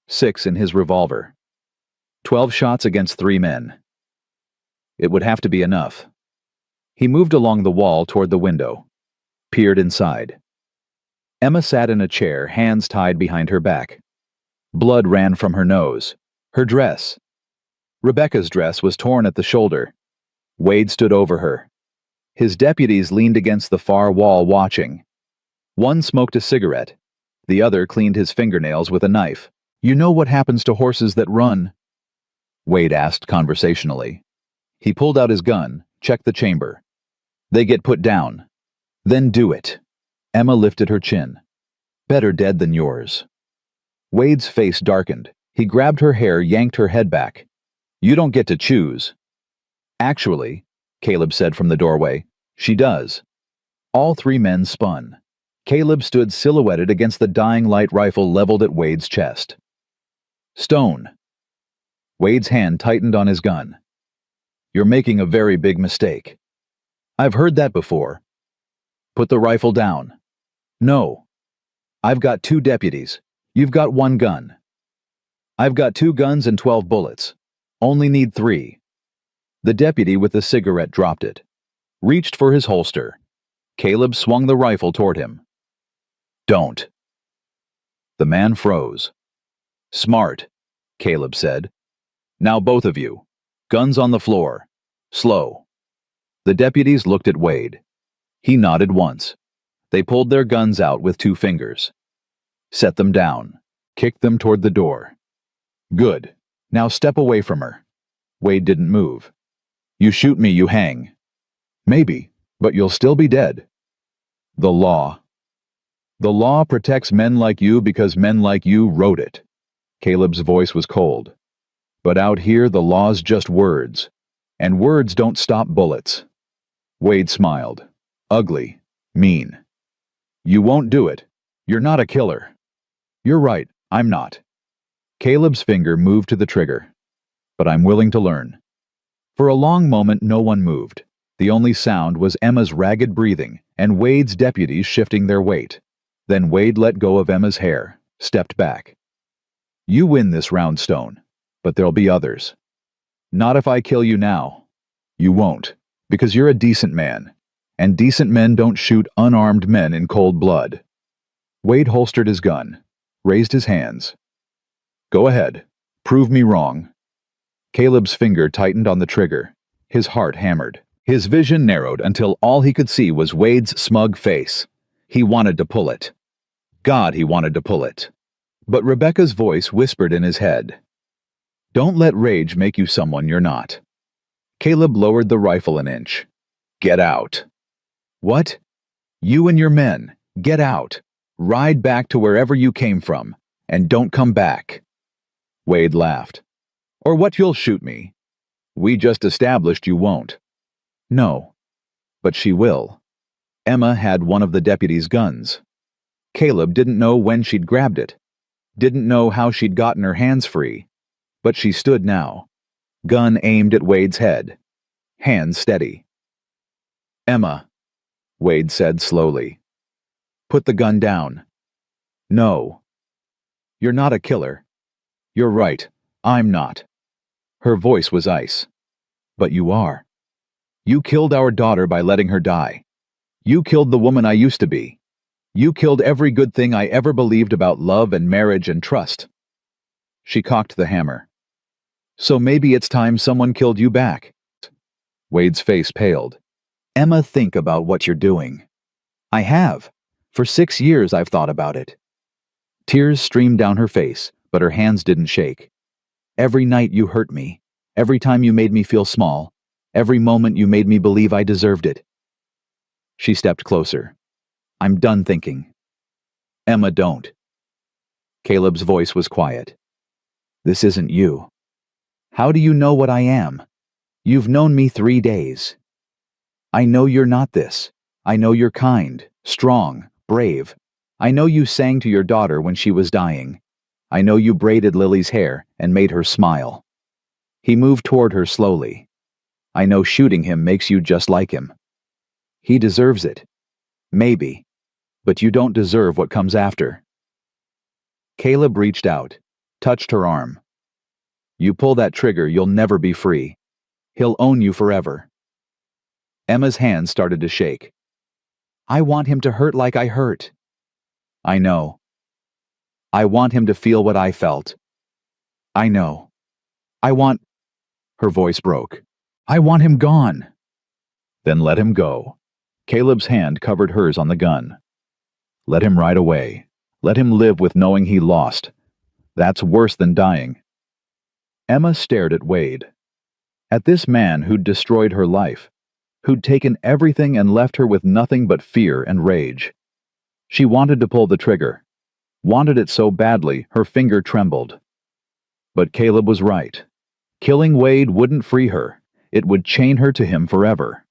6 in his revolver. 12 shots against 3 men. It would have to be enough. He moved along the wall toward the window, peered inside. Emma sat in a chair, hands tied behind her back. Blood ran from her nose. Her dress. Rebecca's dress was torn at the shoulder. Wade stood over her. His deputies leaned against the far wall watching. One smoked a cigarette. The other cleaned his fingernails with a knife. "You know what happens to horses that run?" Wade asked conversationally. He pulled out his gun, checked the chamber. "They get put down. Then do it." Emma lifted her chin. "Better dead than yours." Wade's face darkened. He grabbed her hair, yanked her head back. "You don't get to choose." "Actually," Caleb said from the doorway, "she does." All 3 men spun. Caleb stood silhouetted against the dying light rifle leveled at Wade's chest. "Stone." Wade's hand tightened on his gun. "You're making a very big mistake." "I've heard that before." "Put the rifle down." "No." "I've got 2 deputies. You've got 1 gun." "I've got 2 guns and 12 bullets. Only need 3. The deputy with the cigarette dropped it. Reached for his holster. Caleb swung the rifle toward him. "Don't." The man froze. "Smart," Caleb said. "Now both of you. Guns on the floor. Slow." The deputies looked at Wade. He nodded once. They pulled their guns out with 2 fingers. Set them down. Kicked them toward the door. "Good. Now step away from her." Wade didn't move. "You shoot me, you hang." "Maybe, but you'll still be dead." "The law." "The law protects men like you because men like you wrote it." Caleb's voice was cold. "But out here the law's just words. And words don't stop bullets." Wade smiled. Ugly. Mean. "You won't do it. You're not a killer." "You're right, I'm not." Caleb's finger moved to the trigger. "But I'm willing to learn." For a long moment no one moved. The only sound was Emma's ragged breathing and Wade's deputies shifting their weight. Then Wade let go of Emma's hair, stepped back. "You win this round, Stone, but there'll be others." "Not if I kill you now." "You won't, because you're a decent man, and decent men don't shoot unarmed men in cold blood." Wade holstered his gun, raised his hands. "Go ahead. Prove me wrong." Caleb's finger tightened on the trigger. His heart hammered. His vision narrowed until all he could see was Wade's smug face. He wanted to pull it. God, he wanted to pull it. But Rebecca's voice whispered in his head. "Don't let rage make you someone you're not." Caleb lowered the rifle an inch. "Get out." "What?" "You and your men. Get out." Ride back to wherever you came from, and don't come back." Wade laughed. "Or what, you'll shoot me? We just established you won't." "No, but she will." Emma had one of the deputy's guns. Caleb didn't know when she'd grabbed it, didn't know how she'd gotten her hands free, but she stood now, gun aimed at Wade's head, hands steady. "Emma," Wade said slowly, "put the gun down." "No." "You're not a killer." "You're right, I'm not." Her voice was ice. "But you are. You killed our daughter by letting her die. You killed the woman I used to be. You killed every good thing I ever believed about love and marriage and trust." She cocked the hammer. "So maybe it's time someone killed you back." Wade's face paled. "Emma, think about what you're doing." "I have. For 6 years I've thought about it." Tears streamed down her face, but her hands didn't shake. "Every night you hurt me. Every time you made me feel small. Every moment you made me believe I deserved it." She stepped closer. "I'm done thinking." "Emma, don't." Caleb's voice was quiet. "This isn't you. How do you know what I am? You've known me 3 days. I know you're not this. I know you're kind, strong, brave. I know you sang to your daughter when she was dying. I know you braided Lily's hair and made her smile." He moved toward her slowly. "I know shooting him makes you just like him. He deserves it. Maybe. But you don't deserve what comes after." Caleb reached out, touched her arm. "You pull that trigger, you'll never be free. He'll own you forever." Emma's hand started to shake. "I want him to hurt like I hurt." "I know." "I want him to feel what I felt." "I know. I want—" Her voice broke. "I want him gone." "Then let him go." Caleb's hand covered hers on the gun. "Let him ride away. Let him live with knowing he lost. That's worse than dying." Emma stared at Wade. At this man who'd destroyed her life, who'd taken everything and left her with nothing but fear and rage. She wanted to pull the trigger, wanted it so badly her finger trembled. But Caleb was right. Killing Wade wouldn't free her. It would chain her to him forever.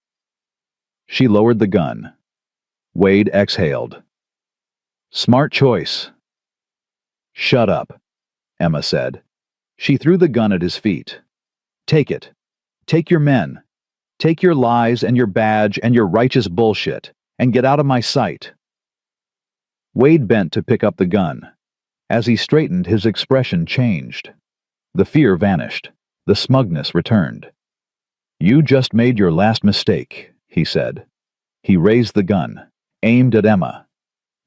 She lowered the gun. Wade exhaled. "Smart choice." "Shut up," Emma said. She threw the gun at his feet. "Take it. Take your men. Take your lies and your badge and your righteous bullshit, and get out of my sight." Wade bent to pick up the gun. As he straightened, his expression changed. The fear vanished. The smugness returned. "You just made your last mistake," he said. He raised the gun, aimed at Emma.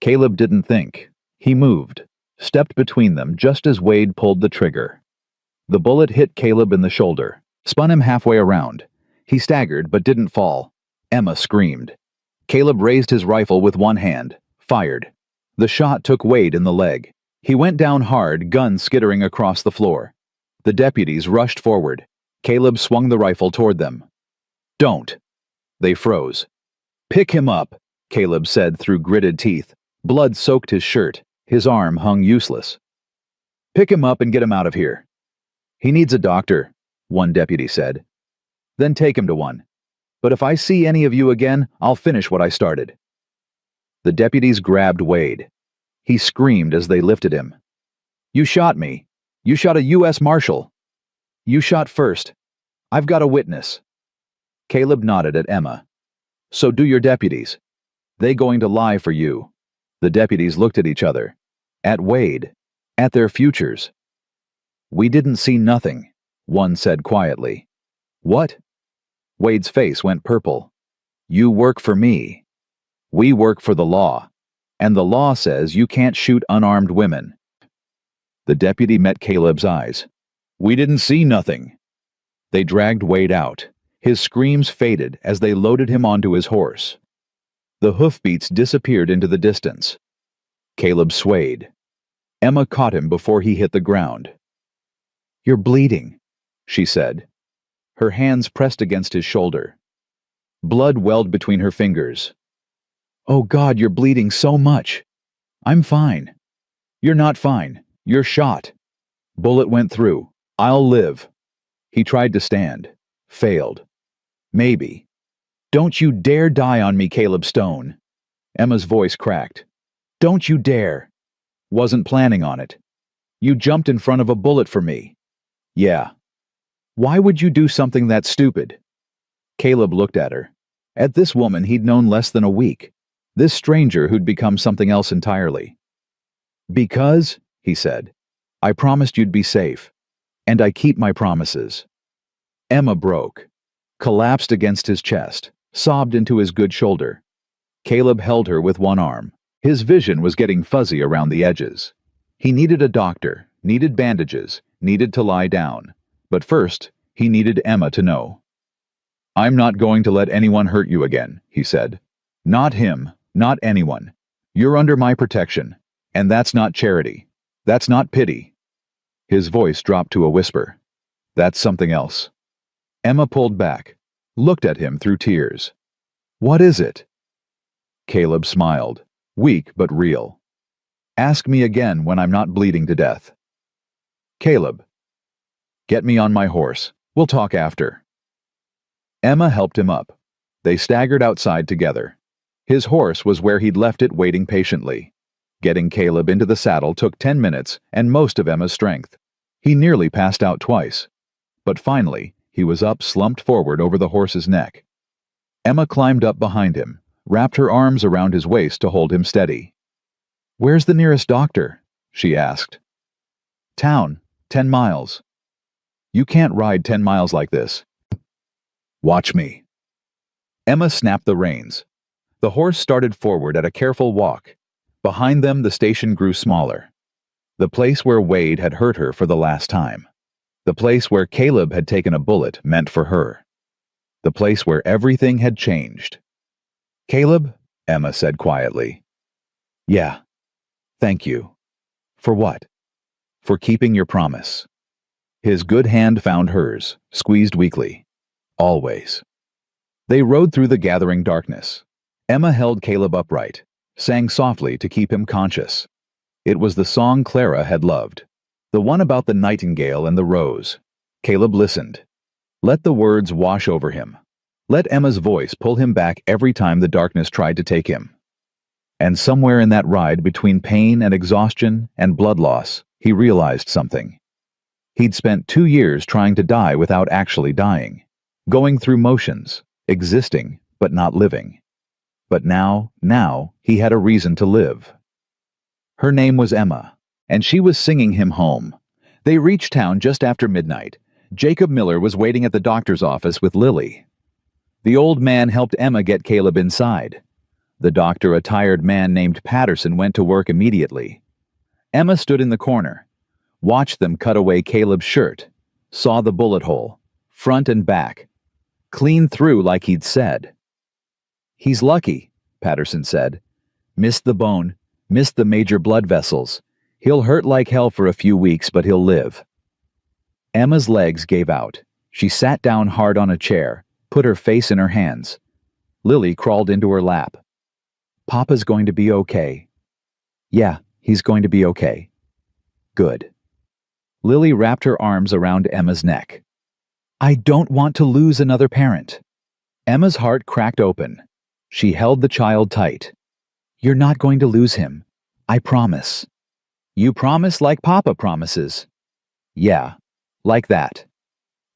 Caleb didn't think. He moved, stepped between them just as Wade pulled the trigger. The bullet hit Caleb in the shoulder, spun him halfway around. He staggered but didn't fall. Emma screamed. Caleb raised his rifle with one hand, fired. The shot took Wade in the leg. He went down hard, gun skittering across the floor. The deputies rushed forward. Caleb swung the rifle toward them. "Don't." They froze. "Pick him up," Caleb said through gritted teeth. Blood soaked his shirt. His arm hung useless. "Pick him up and get him out of here." "He needs a doctor," one deputy said. "Then take him to one. But if I see any of you again, I'll finish what I started." The deputies grabbed Wade. He screamed as they lifted him. "You shot me. You shot a U.S. Marshal. You shot first. I've got a witness." Caleb nodded at Emma. "So do your deputies. They going to lie for you." The deputies looked at each other. At Wade. At their futures. "We didn't see nothing," one said quietly. "What?" Wade's face went purple. "You work for me. We work for the law. And the law says you can't shoot unarmed women." The deputy met Caleb's eyes. "We didn't see nothing." They dragged Wade out. His screams faded as they loaded him onto his horse. The hoofbeats disappeared into the distance. Caleb swayed. Emma caught him before he hit the ground. "You're bleeding," she said. Her hands pressed against his shoulder. Blood welled between her fingers. "Oh God, you're bleeding so much." I'm fine. You're not fine. You're shot. Bullet went through. I'll live. He tried to stand. Failed. Maybe. Don't you dare die on me, Caleb Stone. Emma's voice cracked. Don't you dare. Wasn't planning on it. You jumped in front of a bullet for me. Yeah. Why would you do something that stupid? Caleb looked at her. At this woman he'd known less than a week. This stranger who'd become something else entirely. Because, he said, I promised you'd be safe. And I keep my promises. Emma broke. Collapsed against his chest. Sobbed into his good shoulder. Caleb held her with one arm. His vision was getting fuzzy around the edges. He needed a doctor, needed bandages, needed to lie down. But first, he needed Emma to know. I'm not going to let anyone hurt you again, he said. Not him, not anyone. You're under my protection. And that's not charity. That's not pity. His voice dropped to a whisper. That's something else. Emma pulled back, looked at him through tears. What is it? Caleb smiled, weak but real. Ask me again when I'm not bleeding to death. Caleb. Get me on my horse. We'll talk after. Emma helped him up. They staggered outside together. His horse was where he'd left it waiting patiently. Getting Caleb into the saddle took 10 minutes and most of Emma's strength. He nearly passed out twice. But finally, he was up, slumped forward over the horse's neck. Emma climbed up behind him, wrapped her arms around his waist to hold him steady. Where's the nearest doctor? She asked. Town, 10 miles. You can't ride 10 miles like this. Watch me. Emma snapped the reins. The horse started forward at a careful walk. Behind them, the station grew smaller. The place where Wade had hurt her for the last time. The place where Caleb had taken a bullet meant for her. The place where everything had changed. Caleb, Emma said quietly. Yeah. Thank you. For what? For keeping your promise. His good hand found hers, squeezed weakly. Always. They rode through the gathering darkness. Emma held Caleb upright, sang softly to keep him conscious. It was the song Clara had loved, the one about the nightingale and the rose. Caleb listened. Let the words wash over him. Let Emma's voice pull him back every time the darkness tried to take him. And somewhere in that ride between pain and exhaustion and blood loss, he realized something. He'd spent 2 years trying to die without actually dying, going through motions, existing but not living. But now he had a reason to live. Her name was Emma, and she was singing him home. They reached town just after midnight. Jacob Miller was waiting at the doctor's office with Lily. The old man helped Emma get Caleb inside. The doctor, a tired man named Patterson, went to work immediately. Emma stood in the corner, watched them cut away Caleb's shirt, saw the bullet hole, front and back, clean through like he'd said. He's lucky, Patterson said. Missed the bone, missed the major blood vessels. He'll hurt like hell for a few weeks, but he'll live. Emma's legs gave out. She sat down hard on a chair, put her face in her hands. Lily crawled into her lap. Papa's going to be okay. Yeah, he's going to be okay. Good. Lily wrapped her arms around Emma's neck. I don't want to lose another parent. Emma's heart cracked open. She held the child tight. You're not going to lose him. I promise. You promise like Papa promises. Yeah, like that.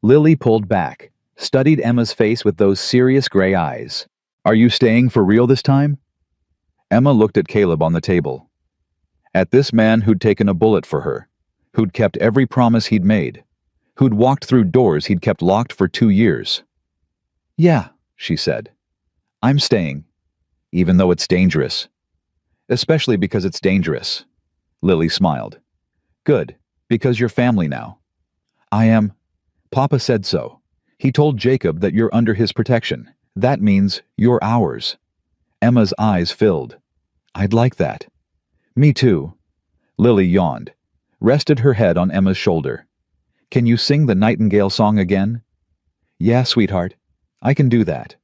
Lily pulled back, studied Emma's face with those serious gray eyes. Are you staying for real this time? Emma looked at Caleb on the table. At this man who'd taken a bullet for her, who'd kept every promise he'd made, who'd walked through doors he'd kept locked for 2 years. Yeah, she said. I'm staying, even though it's dangerous. Especially because it's dangerous. Lily smiled. Good, because you're family now. I am. Papa said so. He told Jacob that you're under his protection. That means you're ours. Emma's eyes filled. I'd like that. Me too. Lily yawned, rested her head on Emma's shoulder. Can you sing the Nightingale song again? Yeah, sweetheart. I can do that.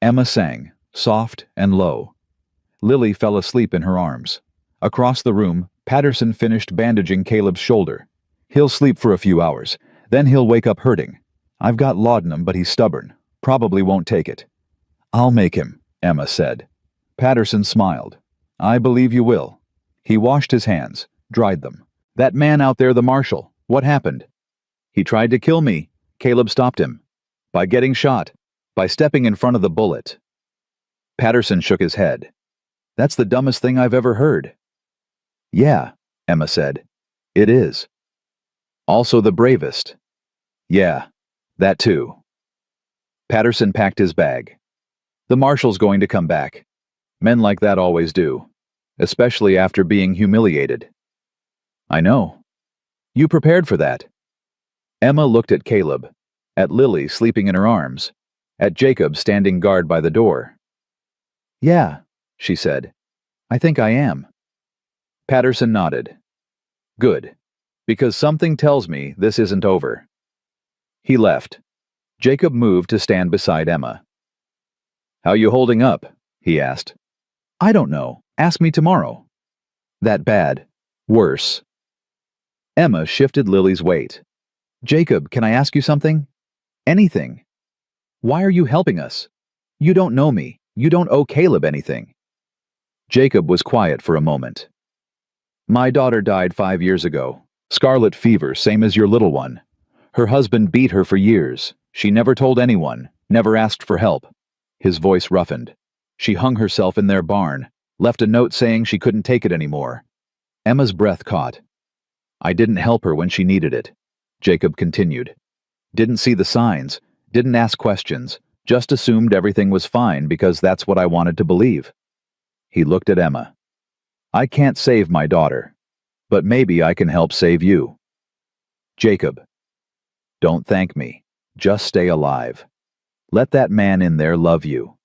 Emma sang, soft and low. Lily fell asleep in her arms. Across the room, Patterson finished bandaging Caleb's shoulder. He'll sleep for a few hours. Then he'll wake up hurting. I've got laudanum, but he's stubborn. Probably won't take it. I'll make him, Emma said. Patterson smiled. I believe you will. He washed his hands, dried them. That man out there, the marshal, what happened? He tried to kill me. Caleb stopped him. By getting shot. By stepping in front of the bullet. Patterson shook his head. That's the dumbest thing I've ever heard. Yeah, Emma said. It is. Also the bravest. Yeah, that too. Patterson packed his bag. The marshal's going to come back. Men like that always do, especially after being humiliated. I know. You prepared for that. Emma looked at Caleb, at Lily sleeping in her arms, at Jacob standing guard by the door. Yeah, she said. I think I am. Patterson nodded. Good, because something tells me this isn't over. He left. Jacob moved to stand beside Emma. How you holding up? He asked. I don't know. Ask me tomorrow. That bad. Worse. Emma shifted Lily's weight. Jacob, can I ask you something? Anything. Why are you helping us? You don't know me. You don't owe Caleb anything. Jacob was quiet for a moment. My daughter died 5 years ago. Scarlet fever, same as your little one. Her husband beat her for years. She never told anyone, never asked for help. His voice roughened. She hung herself in their barn, left a note saying she couldn't take it anymore. Emma's breath caught. I didn't help her when she needed it, Jacob continued. Didn't see the signs, didn't ask questions, just assumed everything was fine because that's what I wanted to believe. He looked at Emma. I can't save my daughter, but maybe I can help save you. Jacob. Don't thank me. Just stay alive. Let that man in there love you.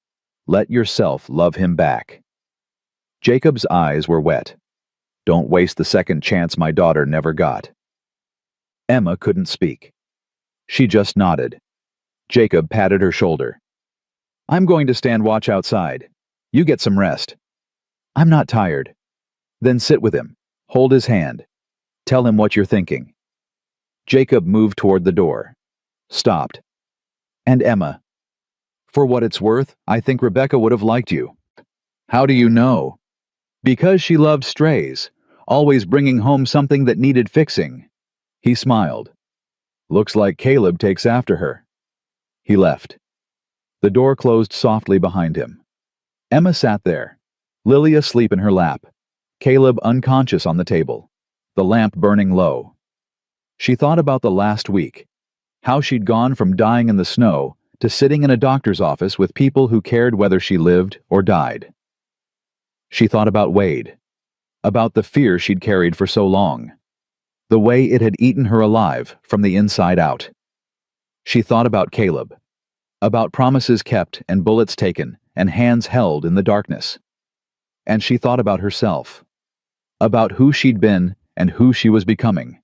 Let yourself love him back. Jacob's eyes were wet. Don't waste the second chance my daughter never got. Emma couldn't speak. She just nodded. Jacob patted her shoulder. I'm going to stand watch outside. You get some rest. I'm not tired. Then sit with him. Hold his hand. Tell him what you're thinking. Jacob moved toward the door. Stopped. And Emma. For what it's worth, I think Rebecca would have liked you. How do you know? Because she loved strays, always bringing home something that needed fixing. He smiled. Looks like Caleb takes after her. He left. The door closed softly behind him. Emma sat there, Lily asleep in her lap, Caleb unconscious on the table, the lamp burning low. She thought about the last week, how she'd gone from dying in the snow to sitting in a doctor's office with people who cared whether she lived or died. She thought about Wade, about the fear she'd carried for so long, the way it had eaten her alive from the inside out. She thought about Caleb, about promises kept and bullets taken and hands held in the darkness. And she thought about herself, about who she'd been and who she was becoming.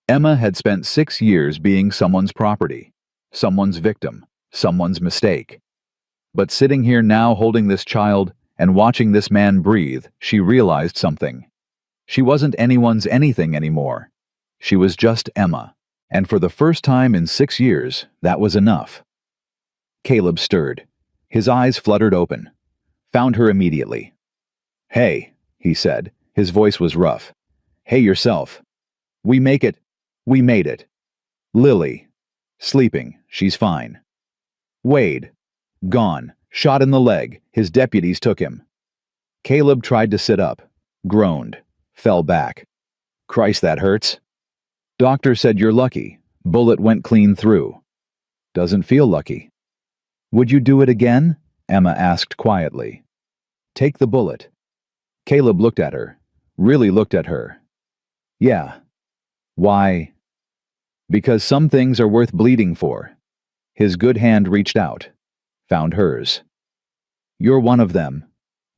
Emma had spent 6 years being someone's property, someone's victim, someone's mistake. But sitting here now holding this child and watching this man breathe, she realized something. She wasn't anyone's anything anymore. She was just Emma, and for the first time in 6 years, that was enough. Caleb stirred. His eyes fluttered open. Found her immediately. Hey, he said. His voice was rough. Hey yourself. We made it. Lily. Sleeping. She's fine. Wade. Gone. Shot in the leg. His deputies took him. Caleb tried to sit up. Groaned. Fell back. Christ, that hurts. Doctor said you're lucky. Bullet went clean through. Doesn't feel lucky. Would you do it again? Emma asked quietly. Take the bullet. Caleb looked at her. Really looked at her. Yeah. Why? Because some things are worth bleeding for. His good hand reached out. Found hers. You're one of them.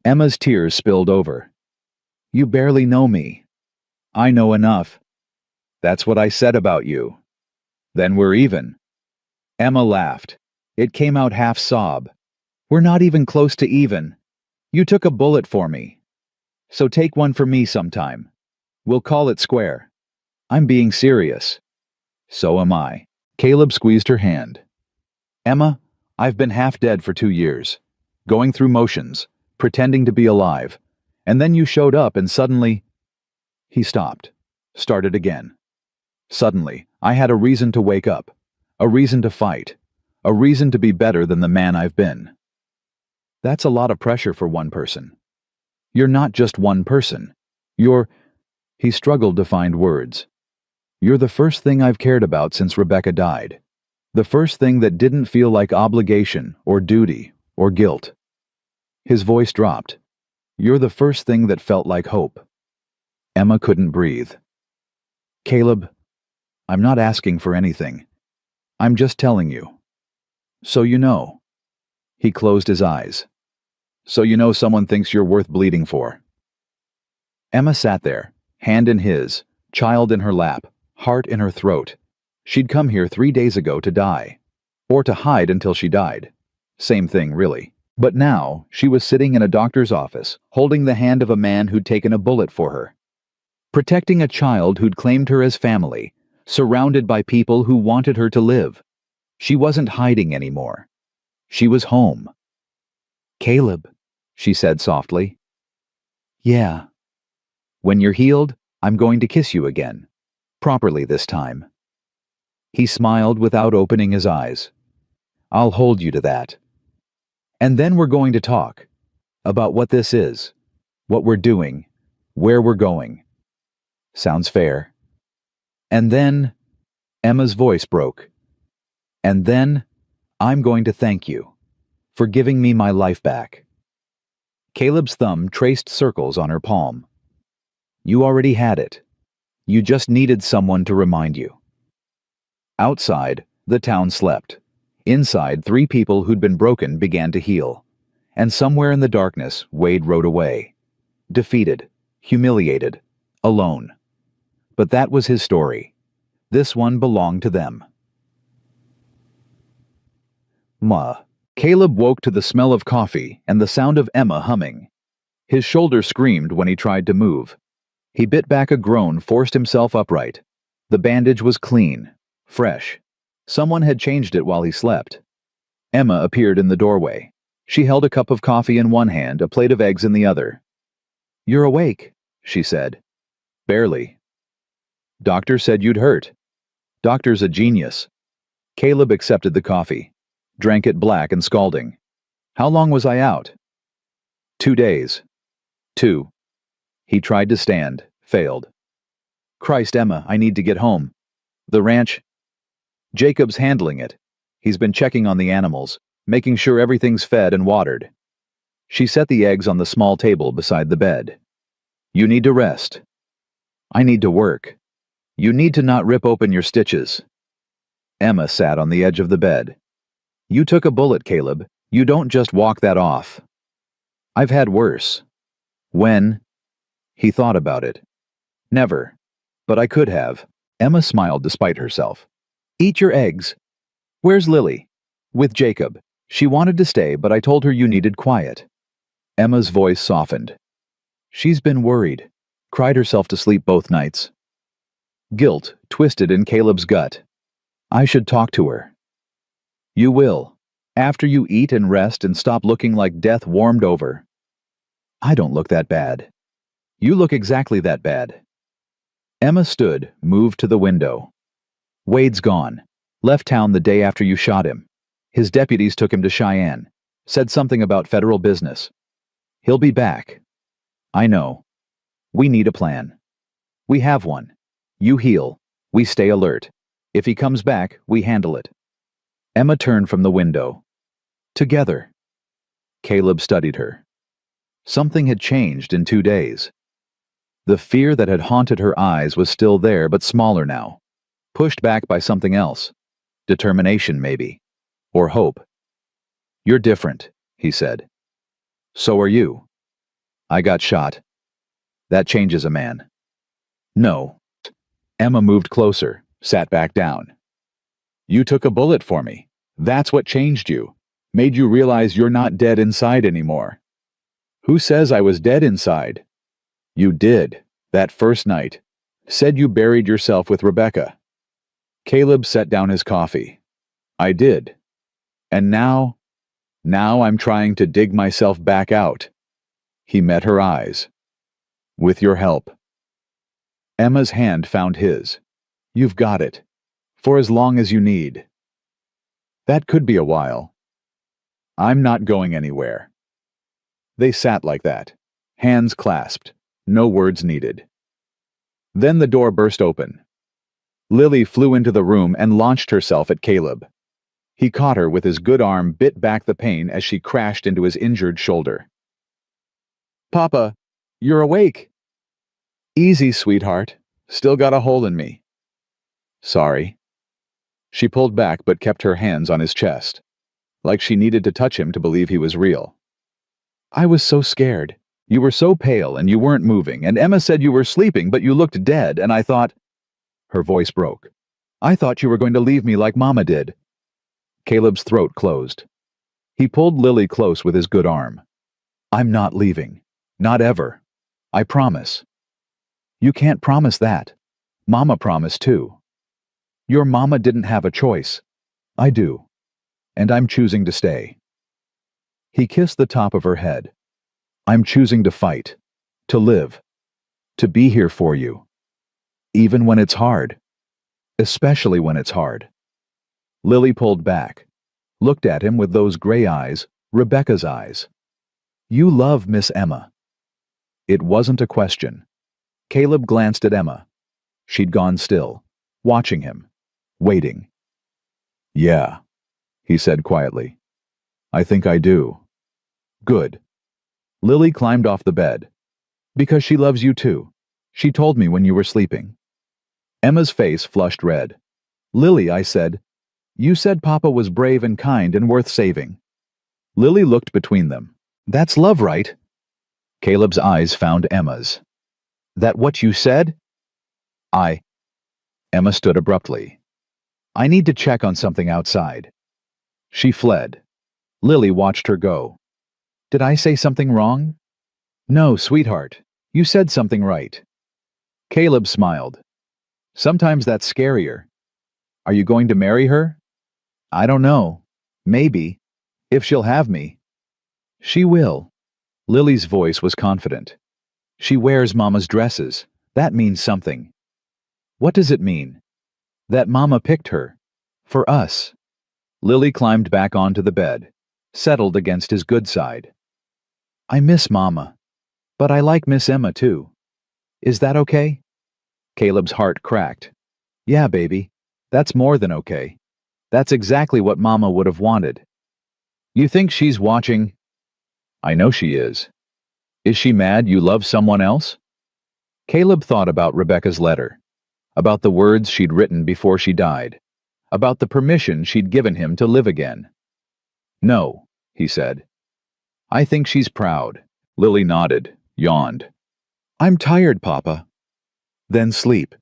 Emma's tears spilled over. You barely know me. I know enough. That's what I said about you. Then we're even. Emma laughed. It came out half sob. We're not even close to even. You took a bullet for me. So take one for me sometime. We'll call it square. I'm being serious. So am I. Caleb squeezed her hand. Emma, I've been half dead for 2 years, going through motions, pretending to be alive, and then you showed up and suddenly... He stopped, started again. Suddenly, I had a reason to wake up, a reason to fight, a reason to be better than the man I've been. That's a lot of pressure for one person. You're not just one person. You're... He struggled to find words. You're the first thing I've cared about since Rebecca died. The first thing that didn't feel like obligation or duty or guilt. His voice dropped. You're the first thing that felt like hope. Emma couldn't breathe. Caleb, I'm not asking for anything. I'm just telling you. So you know. He closed his eyes. So you know someone thinks you're worth bleeding for. Emma sat there, hand in his, child in her lap, heart in her throat. She'd come here 3 days ago to die. Or to hide until she died. Same thing, really. But now, she was sitting in a doctor's office, holding the hand of a man who'd taken a bullet for her. Protecting a child who'd claimed her as family, surrounded by people who wanted her to live. She wasn't hiding anymore. She was home. Caleb, she said softly. Yeah. When you're healed, I'm going to kiss you again. Properly this time. He smiled without opening his eyes. I'll hold you to that. And then we're going to talk about what this is, what we're doing, where we're going. Sounds fair. And then, Emma's voice broke. And then, I'm going to thank you for giving me my life back. Caleb's thumb traced circles on her palm. You already had it. You just needed someone to remind you. Outside, the town slept. Inside, 3 people who'd been broken began to heal. And somewhere in the darkness, Wade rode away. Defeated, humiliated, alone. But that was his story. This one belonged to them. Caleb woke to the smell of coffee and the sound of Emma humming. His shoulder screamed when he tried to move. He bit back a groan, forced himself upright. The bandage was clean, fresh. Someone had changed it while he slept. Emma appeared in the doorway. She held a cup of coffee in one hand, a plate of eggs in the other. You're awake, she said. Barely. Doctor said you'd hurt. Doctor's a genius. Caleb accepted the coffee, drank it black and scalding. How long was I out? 2 days. 2. He tried to stand, failed. Christ, Emma, I need to get home. The ranch... Jacob's handling it. He's been checking on the animals, making sure everything's fed and watered. She set the eggs on the small table beside the bed. You need to rest. I need to work. You need to not rip open your stitches. Emma sat on the edge of the bed. You took a bullet, Caleb. You don't just walk that off. I've had worse. When? He thought about it. Never. But I could have. Emma smiled despite herself. Eat your eggs. Where's Lily? With Jacob. She wanted to stay, but I told her you needed quiet. Emma's voice softened. She's been worried. Cried herself to sleep both nights. Guilt twisted in Caleb's gut. I should talk to her. You will. After you eat and rest and stop looking like death warmed over. I don't look that bad. You look exactly that bad. Emma stood, moved to the window. Wade's gone. Left town the day after you shot him. His deputies took him to Cheyenne. Said something about federal business. He'll be back. I know. We need a plan. We have one. You heal. We stay alert. If he comes back, we handle it. Emma turned from the window. Together. Caleb studied her. Something had changed in 2 days. The fear that had haunted her eyes was still there, but smaller now. Pushed back by something else. Determination, maybe. Or hope. You're different, he said. So are you. I got shot. That changes a man. No. Emma moved closer, sat back down. You took a bullet for me. That's what changed you. Made you realize you're not dead inside anymore. Who says I was dead inside? You did, that first night. Said you buried yourself with Rebecca. Caleb set down his coffee. I did. And now I'm trying to dig myself back out. He met her eyes. With your help. Emma's hand found his. You've got it. For as long as you need. That could be a while. I'm not going anywhere. They sat like that, hands clasped, no words needed. Then the door burst open. Lily flew into the room and launched herself at Caleb. He caught her with his good arm, bit back the pain as she crashed into his injured shoulder. Papa, you're awake. Easy, sweetheart. Still got a hole in me. Sorry. She pulled back but kept her hands on his chest, like she needed to touch him to believe he was real. I was so scared. You were so pale and you weren't moving, and Emma said you were sleeping but you looked dead, and I thought... Her voice broke. I thought you were going to leave me like Mama did. Caleb's throat closed. He pulled Lily close with his good arm. I'm not leaving. Not ever. I promise. You can't promise that. Mama promised too. Your mama didn't have a choice. I do. And I'm choosing to stay. He kissed the top of her head. I'm choosing to fight. To live. To be here for you. Even when it's hard. Especially when it's hard. Lily pulled back. Looked at him with those gray eyes, Rebecca's eyes. You love Miss Emma. It wasn't a question. Caleb glanced at Emma. She'd gone still, watching him, waiting. Yeah, he said quietly. I think I do. Good. Lily climbed off the bed. Because she loves you too. She told me when you were sleeping. Emma's face flushed red. Lily, I said, you said Papa was brave and kind and worth saving. Lily looked between them. That's love, right? Caleb's eyes found Emma's. That what you said? Emma stood abruptly. I need to check on something outside. She fled. Lily watched her go. Did I say something wrong? No, sweetheart. You said something right. Caleb smiled. Sometimes that's scarier. Are you going to marry her? I don't know. Maybe. If she'll have me. She will. Lily's voice was confident. She wears Mama's dresses. That means something. What does it mean? That Mama picked her. For us. Lily climbed back onto the bed, settled against his good side. I miss Mama. But I like Miss Emma too. Is that okay? Caleb's heart cracked. Yeah, baby. That's more than okay. That's exactly what Mama would have wanted. You think she's watching? I know she is. Is she mad you love someone else? Caleb thought about Rebecca's letter, about the words she'd written before she died, about the permission she'd given him to live again. No, he said. I think she's proud. Lily nodded, yawned. I'm tired, Papa. Then sleep.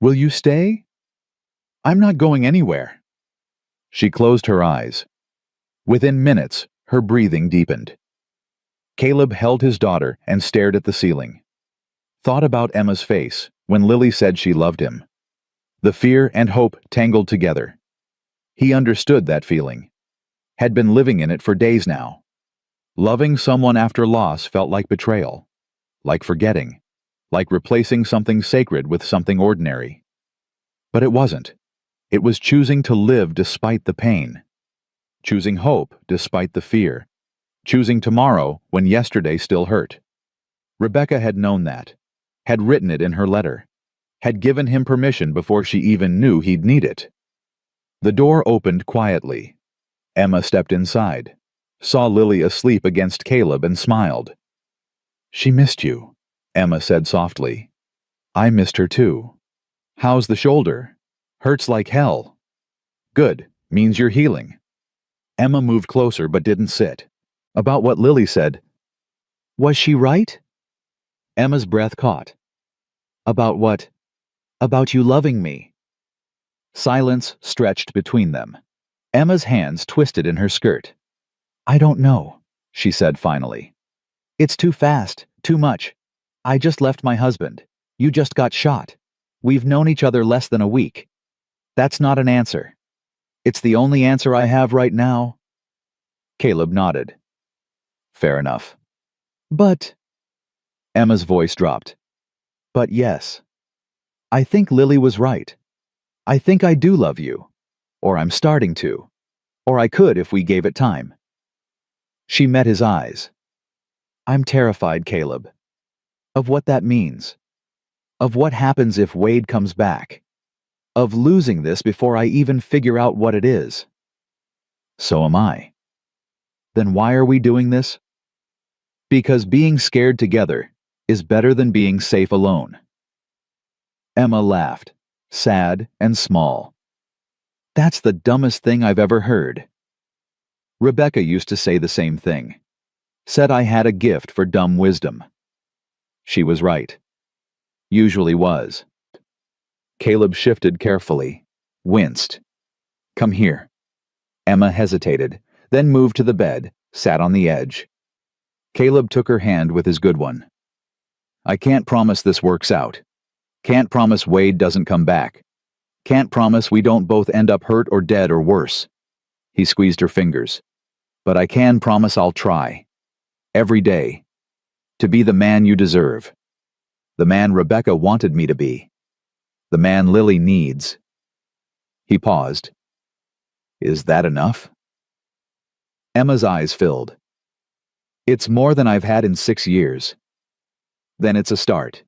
Will you stay? I'm not going anywhere. She closed her eyes. Within minutes, her breathing deepened. Caleb held his daughter and stared at the ceiling. Thought about Emma's face when Lily said she loved him. The fear and hope tangled together. He understood that feeling. Had been living in it for days now. Loving someone after loss felt like betrayal. Like forgetting. Like replacing something sacred with something ordinary. But it wasn't. It was choosing to live despite the pain. Choosing hope despite the fear. Choosing tomorrow when yesterday still hurt. Rebecca had known that. Had written it in her letter. Had given him permission before she even knew he'd need it. The door opened quietly. Emma stepped inside. Saw Lily asleep against Caleb and smiled. She missed you, Emma said softly. I missed her too. How's the shoulder? Hurts like hell. Good, means you're healing. Emma moved closer but didn't sit. About what Lily said. Was she right? Emma's breath caught. About what? About you loving me. Silence stretched between them. Emma's hands twisted in her skirt. I don't know, she said finally. It's too fast, too much. I just left my husband. You just got shot. We've known each other less than a week. That's not an answer. It's the only answer I have right now. Caleb nodded. Fair enough. But... Emma's voice dropped. But yes. I think Lily was right. I think I do love you. Or I'm starting to. Or I could if we gave it time. She met his eyes. I'm terrified, Caleb. Of what that means. Of what happens if Wade comes back. Of losing this before I even figure out what it is. So am I. Then why are we doing this? Because being scared together is better than being safe alone. Emma laughed, sad and small. That's the dumbest thing I've ever heard. Rebecca used to say the same thing. Said I had a gift for dumb wisdom. She was right. Usually was. Caleb shifted carefully, winced. Come here. Emma hesitated, then moved to the bed, sat on the edge. Caleb took her hand with his good one. I can't promise this works out. Can't promise Wade doesn't come back. Can't promise we don't both end up hurt or dead or worse. He squeezed her fingers. But I can promise I'll try. Every day. To be the man you deserve. The man Rebecca wanted me to be. The man Lily needs. He paused. Is that enough? Emma's eyes filled. It's more than I've had in 6 years. Then it's a start.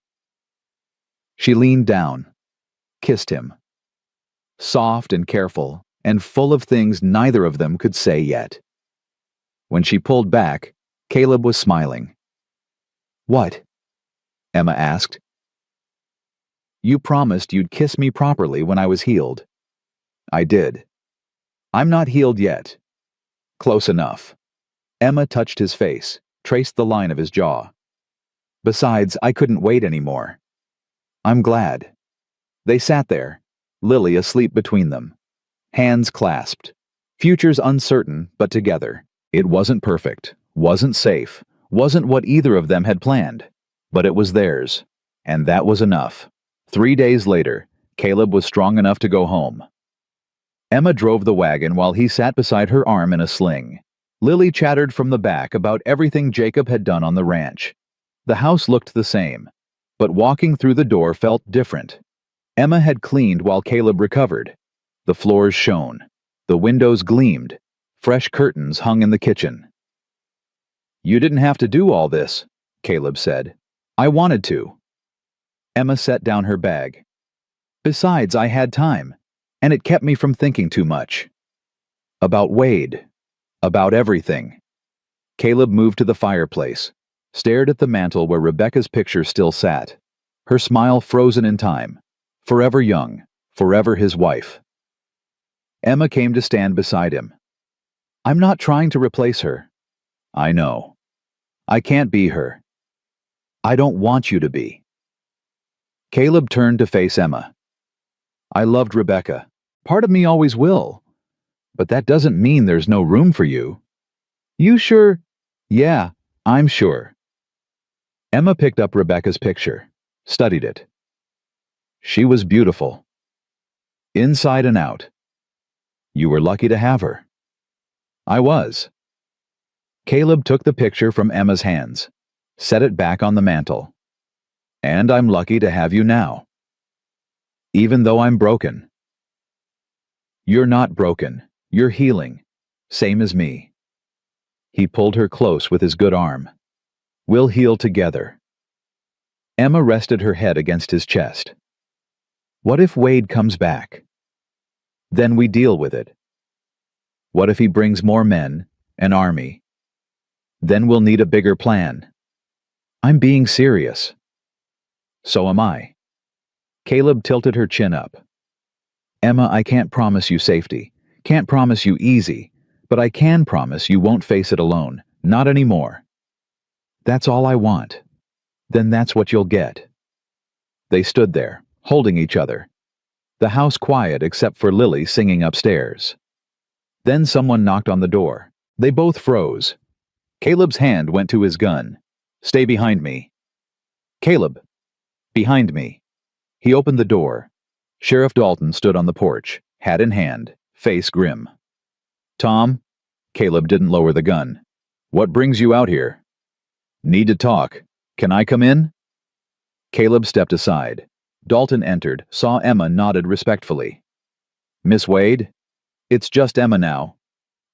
She leaned down, kissed him. Soft and careful, and full of things neither of them could say yet. When she pulled back, Caleb was smiling. What? Emma asked. You promised you'd kiss me properly when I was healed. I did. I'm not healed yet. Close enough. Emma touched his face, traced the line of his jaw. Besides, I couldn't wait anymore. I'm glad. They sat there, Lily asleep between them. Hands clasped. Futures uncertain, but together. It wasn't perfect, wasn't safe, wasn't what either of them had planned. But it was theirs, and that was enough. 3 days later, Caleb was strong enough to go home. Emma drove the wagon while he sat beside her arm in a sling. Lily chattered from the back about everything Jacob had done on the ranch. The house looked the same, but walking through the door felt different. Emma had cleaned while Caleb recovered. The floors shone. The windows gleamed. Fresh curtains hung in the kitchen. You didn't have to do all this, Caleb said. I wanted to. Emma set down her bag. Besides, I had time, and it kept me from thinking too much. About Wade. About everything. Caleb moved to the fireplace, stared at the mantel where Rebecca's picture still sat, her smile frozen in time, forever young, forever his wife. Emma came to stand beside him. I'm not trying to replace her. I know. I can't be her. I don't want you to be. Caleb turned to face Emma. I loved Rebecca. Part of me always will. But that doesn't mean there's no room for you. You sure? Yeah, I'm sure. Emma picked up Rebecca's picture, studied it. She was beautiful. Inside and out. You were lucky to have her. I was. Caleb took the picture from Emma's hands, set it back on the mantel. And I'm lucky to have you now. Even though I'm broken. You're not broken. You're healing. Same as me. He pulled her close with his good arm. We'll heal together. Emma rested her head against his chest. What if Wade comes back? Then we deal with it. What if he brings more men, an army? Then we'll need a bigger plan. I'm being serious. So am I. Caleb tilted her chin up. Emma, I can't promise you safety, can't promise you easy, but I can promise you won't face it alone, not anymore. That's all I want. Then that's what you'll get. They stood there, holding each other. The house quiet except for Lily singing upstairs. Then someone knocked on the door. They both froze. Caleb's hand went to his gun. Stay behind me. Caleb. Behind me. He opened the door. Sheriff Dalton stood on the porch, hat in hand, face grim. Tom? Caleb didn't lower the gun. What brings you out here? Need to talk. Can I come in? Caleb stepped aside. Dalton entered, saw Emma, nodded respectfully. Miss Wade? It's just Emma now.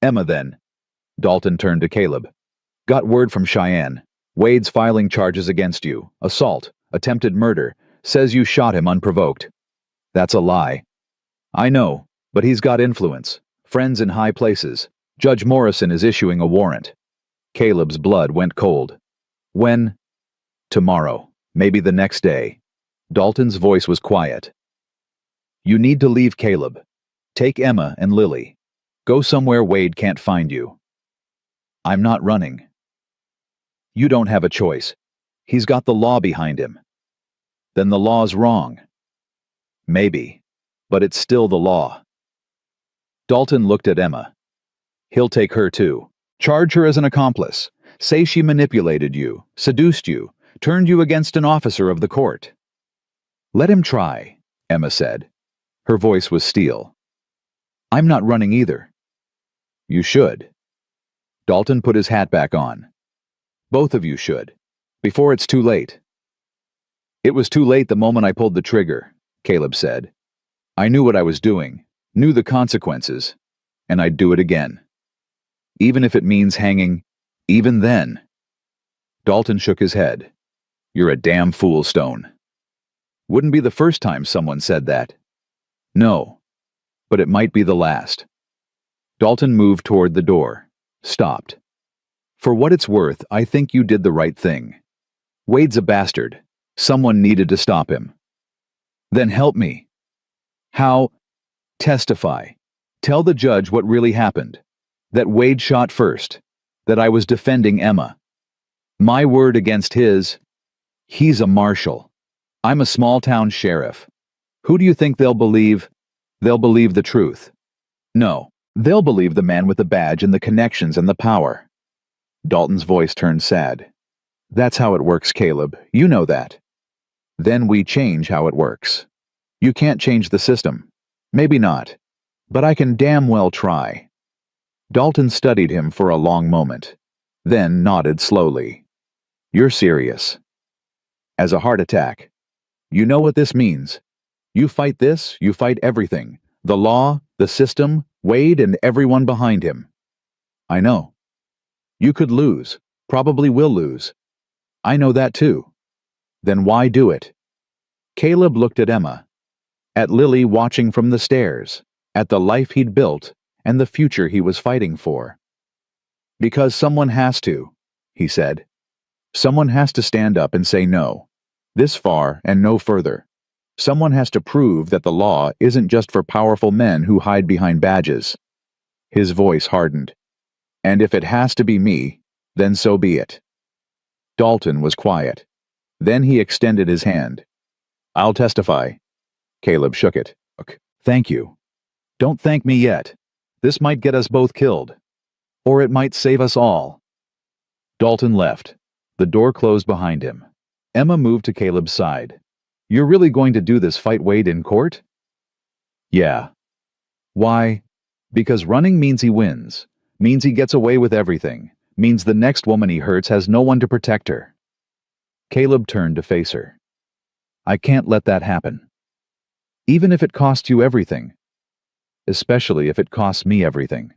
Emma, then. Dalton turned to Caleb. Got word from Cheyenne. Wade's filing charges against you. Assault, attempted murder. Says you shot him unprovoked. That's a lie. I know, but he's got influence. Friends in high places. Judge Morrison is issuing a warrant. Caleb's blood went cold. When? Tomorrow. Maybe the next day. Dalton's voice was quiet. You need to leave, Caleb. Take Emma and Lily. Go somewhere Wade can't find you. I'm not running. You don't have a choice. He's got the law behind him. Then the law's wrong. Maybe, but it's still the law. Dalton looked at Emma. He'll take her too. Charge her as an accomplice. Say she manipulated you, seduced you, turned you against an officer of the court. Let him try, Emma said. Her voice was steel. I'm not running either. You should. Dalton put his hat back on. Both of you should, before it's too late. It was too late the moment I pulled the trigger, Caleb said. I knew what I was doing, knew the consequences, and I'd do it again. Even if it means hanging, even then. Dalton shook his head. You're a damn fool, Stone. Wouldn't be the first time someone said that. No, but it might be the last. Dalton moved toward the door, stopped. For what it's worth, I think you did the right thing. Wade's a bastard. Someone needed to stop him. Then help me. How? Testify. Tell the judge what really happened. That Wade shot first. That I was defending Emma. My word against his. He's a marshal. I'm a small-town sheriff. Who do you think they'll believe? They'll believe the truth. No, they'll believe the man with the badge and the connections and the power. Dalton's voice turned sad. That's how it works, Caleb. You know that. Then we change how it works. You can't change the system. Maybe not. But I can damn well try. Dalton studied him for a long moment, then nodded slowly. You're serious. As a heart attack. You know what this means. You fight this, you fight everything. The law, the system, Wade and everyone behind him. I know. You could lose, probably will lose. I know that too. Then why do it? Caleb looked at Emma, at Lily watching from the stairs, at the life he'd built and the future he was fighting for. Because someone has to, he said. Someone has to stand up and say no. This far and no further. Someone has to prove that the law isn't just for powerful men who hide behind badges. His voice hardened. And if it has to be me, then so be it. Dalton was quiet. Then he extended his hand. I'll testify. Caleb shook it. Thank you. Don't thank me yet. This might get us both killed. Or it might save us all. Dalton left. The door closed behind him. Emma moved to Caleb's side. You're really going to do this fight Wade in court? Yeah. Why? Because running means he wins. Means he gets away with everything. Means the next woman he hurts has no one to protect her. Caleb turned to face her. I can't let that happen. Even if it costs you everything. Especially if it costs me everything.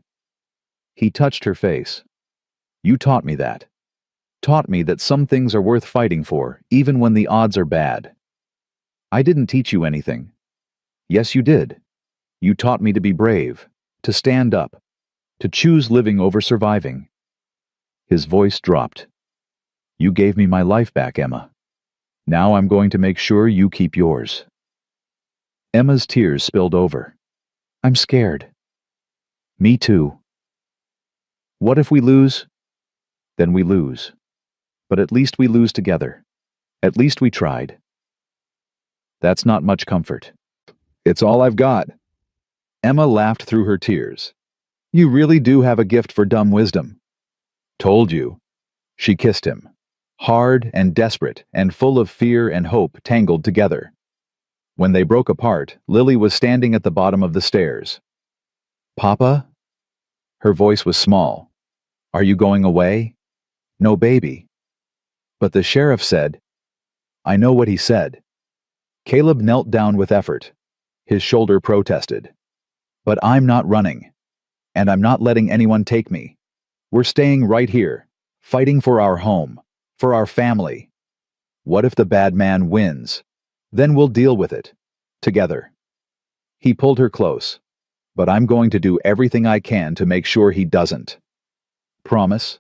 He touched her face. You taught me that. Taught me that some things are worth fighting for, even when the odds are bad. I didn't teach you anything. Yes, you did. You taught me to be brave, to stand up, to choose living over surviving. His voice dropped. You gave me my life back, Emma. Now I'm going to make sure you keep yours. Emma's tears spilled over. I'm scared. Me too. What if we lose? Then we lose. But at least we lose together. At least we tried. That's not much comfort. It's all I've got. Emma laughed through her tears. You really do have a gift for dumb wisdom. Told you. She kissed him. hard and desperate and full of fear and hope tangled together. When they broke apart, Lily was standing at the bottom of the stairs. "Papa?" Her voice was small. "Are you going away?" "No, baby." But the sheriff said, "I know what he said." Caleb knelt down with effort. His shoulder protested. "But I'm not running. And I'm not letting anyone take me. We're staying right here, fighting for our home, for our family. What if the bad man wins? Then we'll deal with it. Together." He pulled her close. "But I'm going to do everything I can to make sure he doesn't." "Promise?"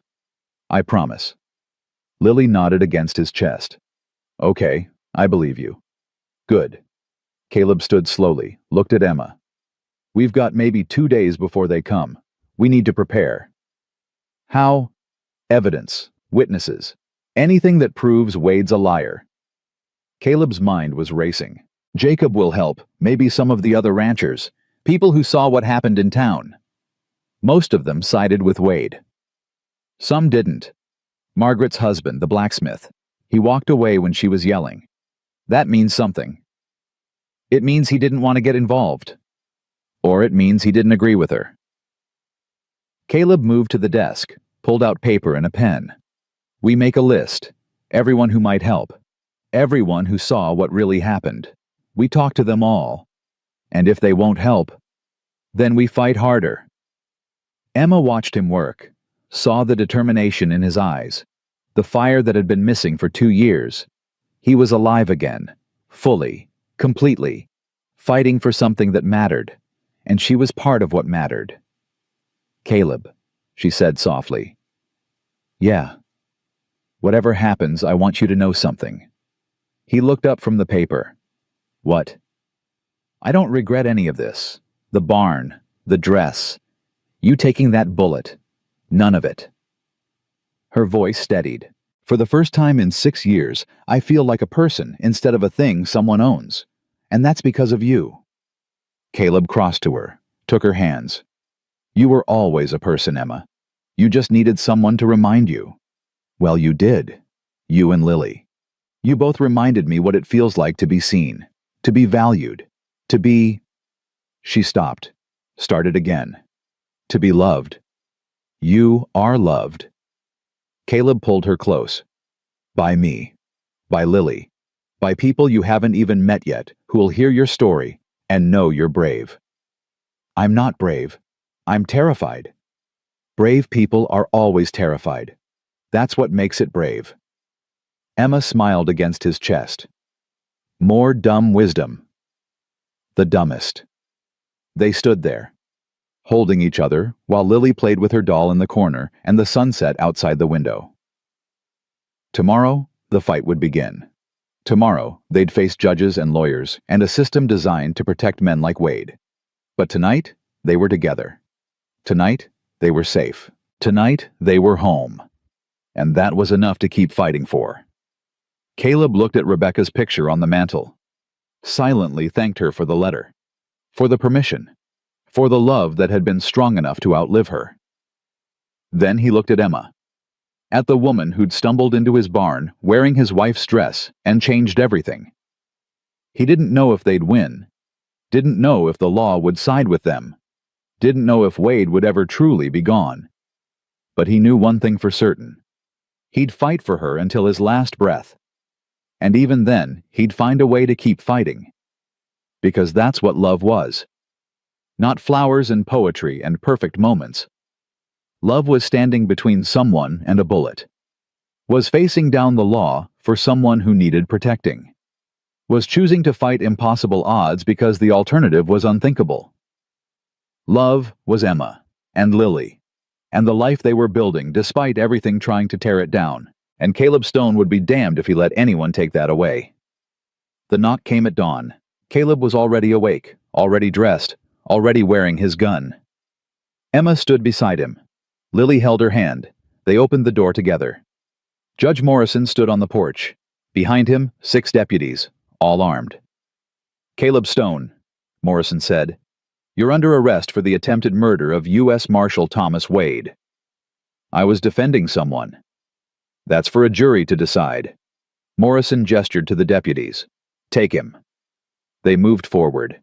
"I promise." Lily nodded against his chest. "Okay, I believe you." "Good." Caleb stood slowly, looked at Emma. "We've got maybe 2 days before they come. We need to prepare." "How?" "Evidence, witnesses, anything that proves Wade's a liar." Caleb's mind was racing. Jacob will help, maybe some of the other ranchers, people who saw what happened in town. Most of them sided with Wade. Some didn't. Margaret's husband, the blacksmith, he walked away when she was yelling. That means something. It means he didn't want to get involved. Or it means he didn't agree with her. Caleb moved to the desk, pulled out paper and a pen. "We make a list. Everyone who might help. Everyone who saw what really happened. We talk to them all. And if they won't help, then we fight harder." Emma watched him work, saw the determination in his eyes, the fire that had been missing for 2 years. He was alive again, fully, completely, fighting for something that mattered, and she was part of what mattered. "Caleb," she said softly. "Yeah. Whatever happens, I want you to know something." He looked up from the paper. "What?" "I don't regret any of this. The barn, the dress, you taking that bullet. None of it." Her voice steadied. "For the first time in 6 years, I feel like a person instead of a thing someone owns. And that's because of you." Caleb crossed to her, took her hands. "You were always a person, Emma. You just needed someone to remind you." "Well, you did. You and Lily. You both reminded me what it feels like to be seen, to be valued, to be—" She stopped, started again. "To be loved. You are loved." Caleb pulled her close. "By me. By Lily. By people you haven't even met yet, who'll hear your story and know you're brave." "I'm not brave. I'm terrified." "Brave people are always terrified. That's what makes it brave." Emma smiled against his chest. "More dumb wisdom." "The dumbest." They stood there, holding each other, while Lily played with her doll in the corner and the sunset outside the window. Tomorrow, the fight would begin. Tomorrow, they'd face judges and lawyers and a system designed to protect men like Wade. But tonight, they were together. Tonight, they were safe. Tonight, they were home. And that was enough to keep fighting for. Caleb looked at Rebecca's picture on the mantel, silently thanked her for the letter, for the permission, for the love that had been strong enough to outlive her. Then he looked at Emma, at the woman who'd stumbled into his barn wearing his wife's dress and changed everything. He didn't know if they'd win, didn't know if the law would side with them, didn't know if Wade would ever truly be gone. But he knew one thing for certain. He'd fight for her until his last breath. And even then, he'd find a way to keep fighting. Because that's what love was. Not flowers and poetry and perfect moments. Love was standing between someone and a bullet. Was facing down the law for someone who needed protecting. Was choosing to fight impossible odds because the alternative was unthinkable. Love was Emma and Lily, and the life they were building despite everything trying to tear it down, and Caleb Stone would be damned if he let anyone take that away. The knock came at dawn. Caleb was already awake, already dressed, already wearing his gun. Emma stood beside him. Lily held her hand. They opened the door together. Judge Morrison stood on the porch. Behind him, 6 deputies, all armed. "Caleb Stone," Morrison said, "you're under arrest for the attempted murder of U.S. Marshal Thomas Wade." "I was defending someone." That's for a jury to decide. Morrison gestured to the deputies. Take him. They moved forward.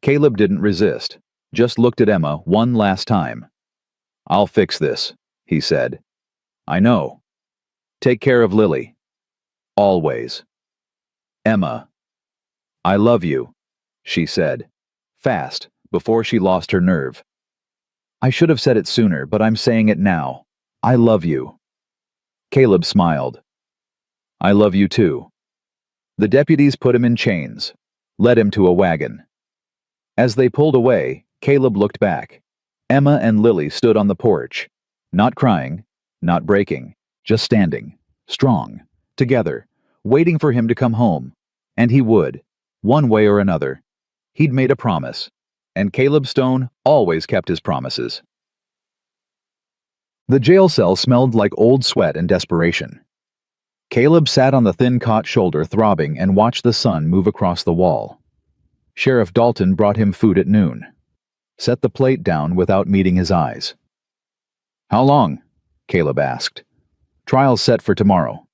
Caleb didn't resist, just looked at Emma one last time. I'll fix this, he said. I know. Take care of Lily. Always. Emma. I love you, she said, fast, before she lost her nerve. I should have said it sooner, but I'm saying it now. I love you. Caleb smiled. I love you too. The deputies put him in chains, led him to a wagon. As they pulled away, Caleb looked back. Emma and Lily stood on the porch, not crying, not breaking, just standing, strong, together, waiting for him to come home. And he would, one way or another. He'd made a promise, and Caleb Stone always kept his promises. The jail cell smelled like old sweat and desperation. Caleb sat on the thin cot shoulder throbbing and watched the sun move across the wall. Sheriff Dalton brought him food at noon. Set the plate down without meeting his eyes. How long? Caleb asked. Trial's set for tomorrow.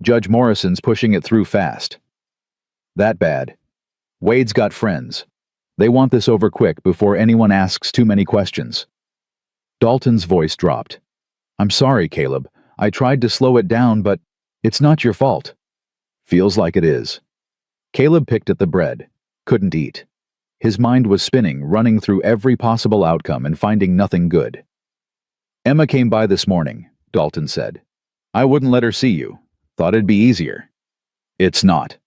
Judge Morrison's pushing it through fast. That bad. Wade's got friends. They want this over quick before anyone asks too many questions. Dalton's voice dropped. I'm sorry, Caleb. I tried to slow it down, but it's not your fault. Feels like it is. Caleb picked at the bread. Couldn't eat. His mind was spinning, running through every possible outcome and finding nothing good. Emma came by this morning, Dalton said. I wouldn't let her see you. Thought it'd be easier. It's not.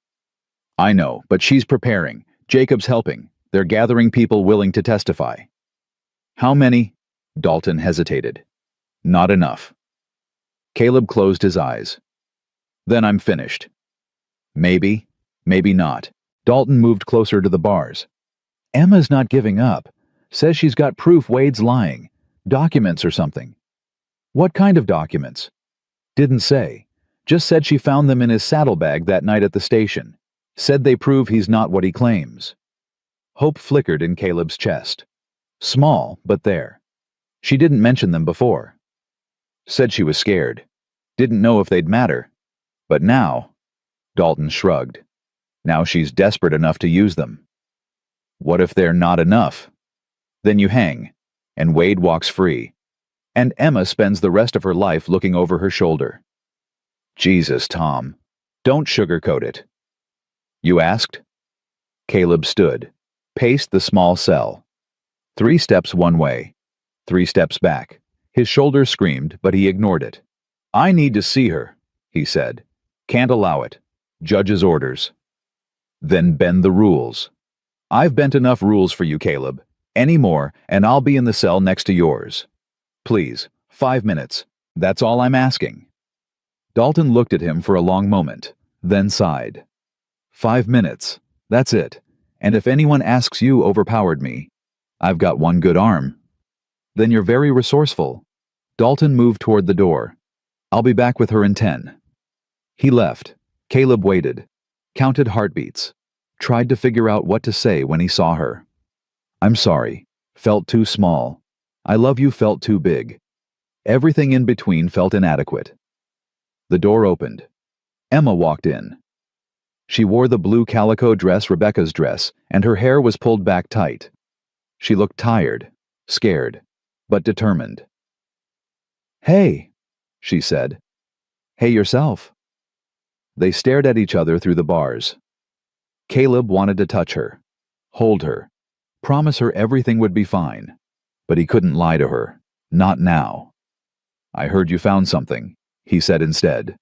I know, but she's preparing. Jacob's helping. They're gathering people willing to testify. How many? Dalton hesitated. Not enough. Caleb closed his eyes. Then I'm finished. Maybe, maybe not. Dalton moved closer to the bars. Emma's not giving up. Says she's got proof Wade's lying. Documents or something. What kind of documents? Didn't say. Just said she found them in his saddlebag that night at the station. Said they prove he's not what he claims. Hope flickered in Caleb's chest. Small, but there. She didn't mention them before. Said she was scared. Didn't know if they'd matter. But now, Dalton shrugged. Now she's desperate enough to use them. What if they're not enough? Then you hang, and Wade walks free. And Emma spends the rest of her life looking over her shoulder. Jesus, Tom. Don't sugarcoat it. You asked? Caleb stood, paced the small cell. 3 steps one way, 3 steps back. His shoulders screamed, but he ignored it. I need to see her, he said. Can't allow it. Judge's orders. Then bend the rules. I've bent enough rules for you, Caleb. Any more, and I'll be in the cell next to yours. Please, 5 minutes. That's all I'm asking. Dalton looked at him for a long moment, then sighed. 5 minutes. That's it. And if anyone asks you overpowered me, I've got one good arm. Then you're very resourceful. Dalton moved toward the door. I'll be back with her in 10. He left. Caleb waited, counted heartbeats, tried to figure out what to say when he saw her. I'm sorry. Felt too small. I love you felt too big. Everything in between felt inadequate. The door opened. Emma walked in. She wore the blue calico dress Rebecca's dress, and her hair was pulled back tight. She looked tired, scared, but determined. Hey, she said. Hey yourself. They stared at each other through the bars. Caleb wanted to touch her, hold her, promise her everything would be fine, but he couldn't lie to her, not now. I heard you found something, he said instead.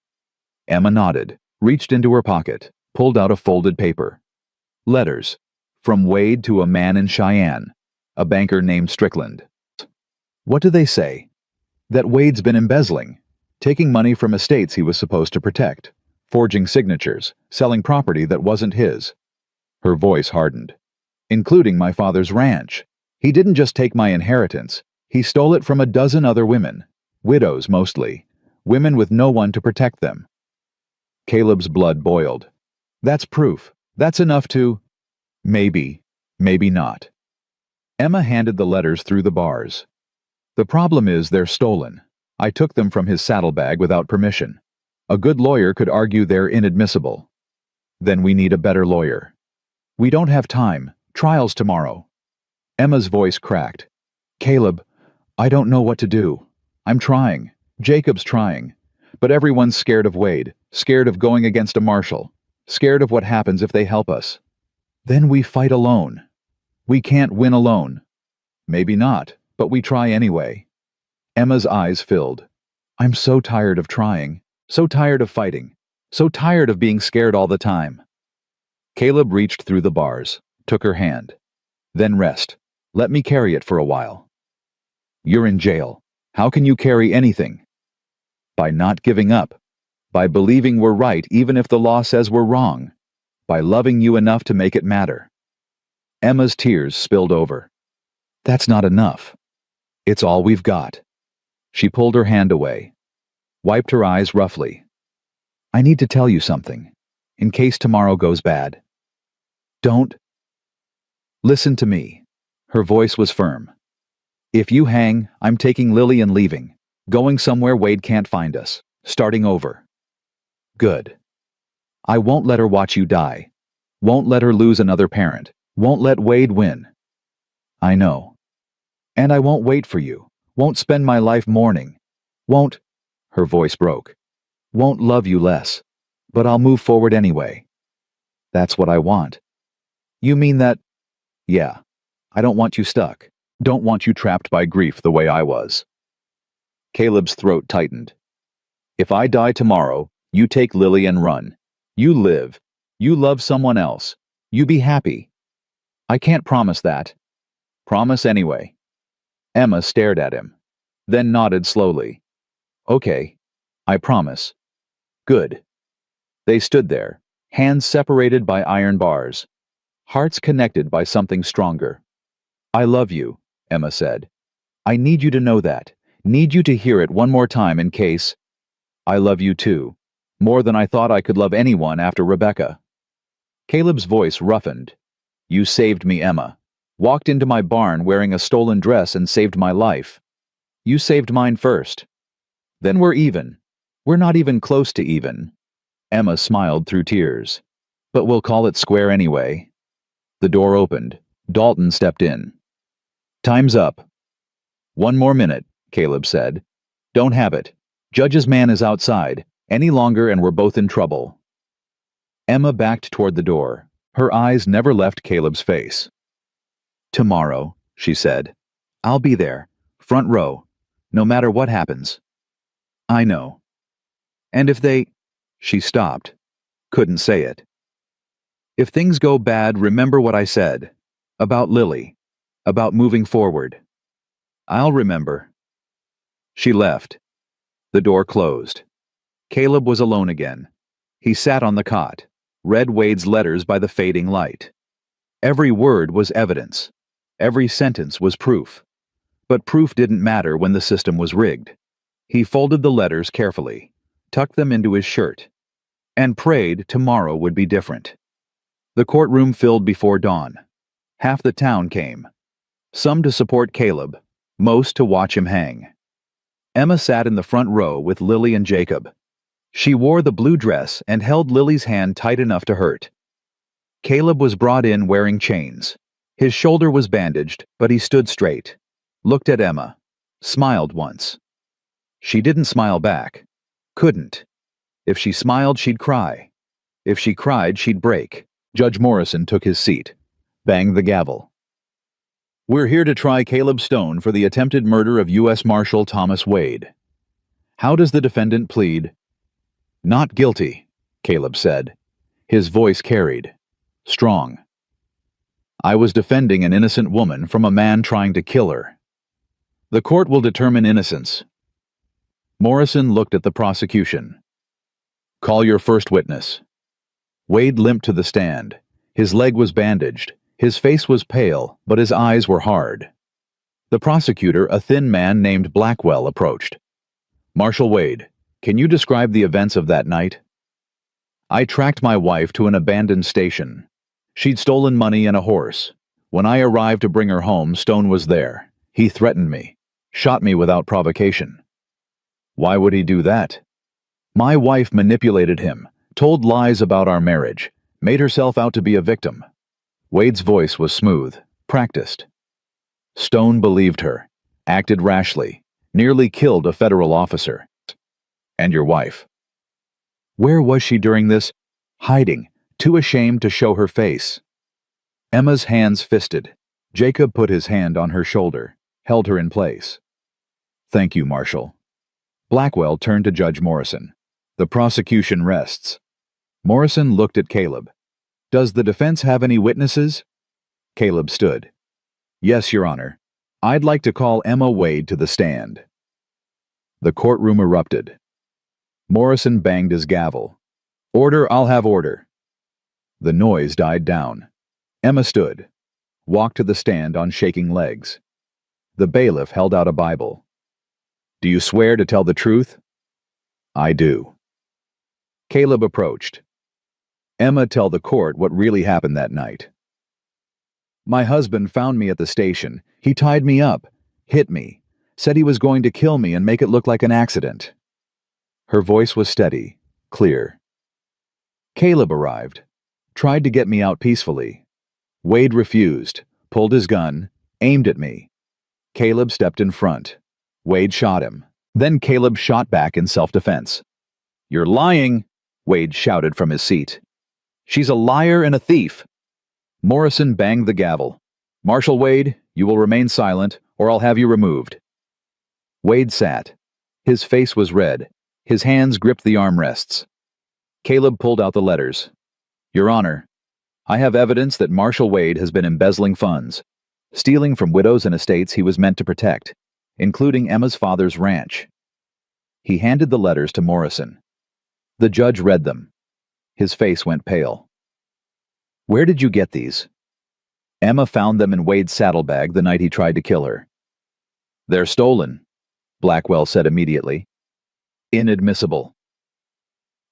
Emma nodded, reached into her pocket, pulled out a folded paper. Letters, from Wade to a man in Cheyenne, a banker named Strickland. What do they say? That Wade's been embezzling, taking money from estates he was supposed to protect, forging signatures, selling property that wasn't his. Her voice hardened. Including my father's ranch. He didn't just take my inheritance, he stole it from a dozen other women, widows mostly, women with no one to protect them. Caleb's blood boiled. That's proof. That's enough to... Maybe, maybe not. Emma handed the letters through the bars. The problem is they're stolen. I took them from his saddlebag without permission. A good lawyer could argue they're inadmissible. Then we need a better lawyer. We don't have time. Trial's tomorrow. Emma's voice cracked. Caleb, I don't know what to do. I'm trying. Jacob's trying. But everyone's scared of Wade, scared of going against a marshal, scared of what happens if they help us. Then we fight alone. We can't win alone. Maybe not, but we try anyway. Emma's eyes filled. I'm so tired of trying, so tired of fighting, so tired of being scared all the time. Caleb reached through the bars, took her hand. Then rest. Let me carry it for a while. You're in jail. How can you carry anything? By not giving up. By believing we're right even if the law says we're wrong. By loving you enough to make it matter. Emma's tears spilled over. That's not enough. It's all we've got. She pulled her hand away, wiped her eyes roughly. I need to tell you something, in case tomorrow goes bad. Don't. Listen to me. Her voice was firm. If you hang, I'm taking Lily and leaving, going somewhere Wade can't find us, starting over. Good. I won't let her watch you die. Won't let her lose another parent. Won't let Wade win. I know. And I won't wait for you. Won't spend my life mourning. Won't, her voice broke, won't love you less. But I'll move forward anyway. That's what I want. You mean that? Yeah. I don't want you stuck. Don't want you trapped by grief the way I was. Caleb's throat tightened. If I die tomorrow, you take Lily and run. You live. You love someone else. You be happy. I can't promise that. Promise anyway. Emma stared at him, then nodded slowly. Okay, I promise. Good. They stood there, hands separated by iron bars, hearts connected by something stronger. I love you, Emma said. I need you to know that. Need you to hear it one more time in case. I love you too, more than I thought I could love anyone after Rebecca. Caleb's voice roughened. You saved me, Emma. Walked into my barn wearing a stolen dress and saved my life. You saved mine first. Then we're even. We're not even close to even. Emma smiled through tears. But we'll call it square anyway. The door opened. Dalton stepped in. Time's up. One more minute, Caleb said. Don't have it. Judge's man is outside. Any longer and we're both in trouble. Emma backed toward the door. Her eyes never left Caleb's face. Tomorrow, she said. I'll be there, front row, no matter what happens. I know. And if they... She stopped. Couldn't say it. If things go bad, remember what I said. About Lily. About moving forward. I'll remember. She left. The door closed. Caleb was alone again. He sat on the cot, read Wade's letters by the fading light. Every word was evidence. Every sentence was proof. But proof didn't matter when the system was rigged. He folded the letters carefully, tucked them into his shirt, and prayed tomorrow would be different. The courtroom filled before dawn. Half the town came. Some to support Caleb, most to watch him hang. Emma sat in the front row with Lily and Jacob. She wore the blue dress and held Lily's hand tight enough to hurt. Caleb was brought in wearing chains. His shoulder was bandaged, but he stood straight, looked at Emma, smiled once. She didn't smile back. Couldn't. If she smiled, she'd cry. If she cried, she'd break. Judge Morrison took his seat, banged the gavel. We're here to try Caleb Stone for the attempted murder of U.S. Marshal Thomas Wade. How does the defendant plead? Not guilty, Caleb said. His voice carried. Strong. I was defending an innocent woman from a man trying to kill her. The court will determine innocence. Morrison looked at the prosecution. Call your first witness. Wade limped to the stand. His leg was bandaged. His face was pale, but his eyes were hard. The prosecutor, a thin man named Blackwell, approached. Marshal Wade, can you describe the events of that night? I tracked my wife to an abandoned station. She'd stolen money and a horse. When I arrived to bring her home, Stone was there. He threatened me, shot me without provocation. Why would he do that? My wife manipulated him, told lies about our marriage, made herself out to be a victim. Wade's voice was smooth, practiced. Stone believed her, acted rashly, nearly killed a federal officer. And your wife. Where was she during this? Hiding, too ashamed to show her face. Emma's hands fisted. Jacob put his hand on her shoulder, held her in place. Thank you, Marshal. Blackwell turned to Judge Morrison. The prosecution rests. Morrison looked at Caleb. Does the defense have any witnesses? Caleb stood. Yes, Your Honor. I'd like to call Emma Wade to the stand. The courtroom erupted. Morrison banged his gavel. Order, I'll have order. The noise died down. Emma stood, walked to the stand on shaking legs. The bailiff held out a Bible. Do you swear to tell the truth? I do. Caleb approached. Emma, tell the court what really happened that night. My husband found me at the station. He tied me up, hit me, said he was going to kill me and make it look like an accident. Her voice was steady, clear. Caleb arrived, tried to get me out peacefully. Wade refused, pulled his gun, aimed at me. Caleb stepped in front. Wade shot him. Then Caleb shot back in self-defense. You're lying, Wade shouted from his seat. She's a liar and a thief. Morrison banged the gavel. Marshal Wade, you will remain silent, or I'll have you removed. Wade sat. His face was red. His hands gripped the armrests. Caleb pulled out the letters. Your Honor, I have evidence that Marshal Wade has been embezzling funds, stealing from widows and estates he was meant to protect, including Emma's father's ranch. He handed the letters to Morrison. The judge read them. His face went pale. Where did you get these? Emma found them in Wade's saddlebag the night he tried to kill her. They're stolen, Blackwell said immediately. Inadmissible.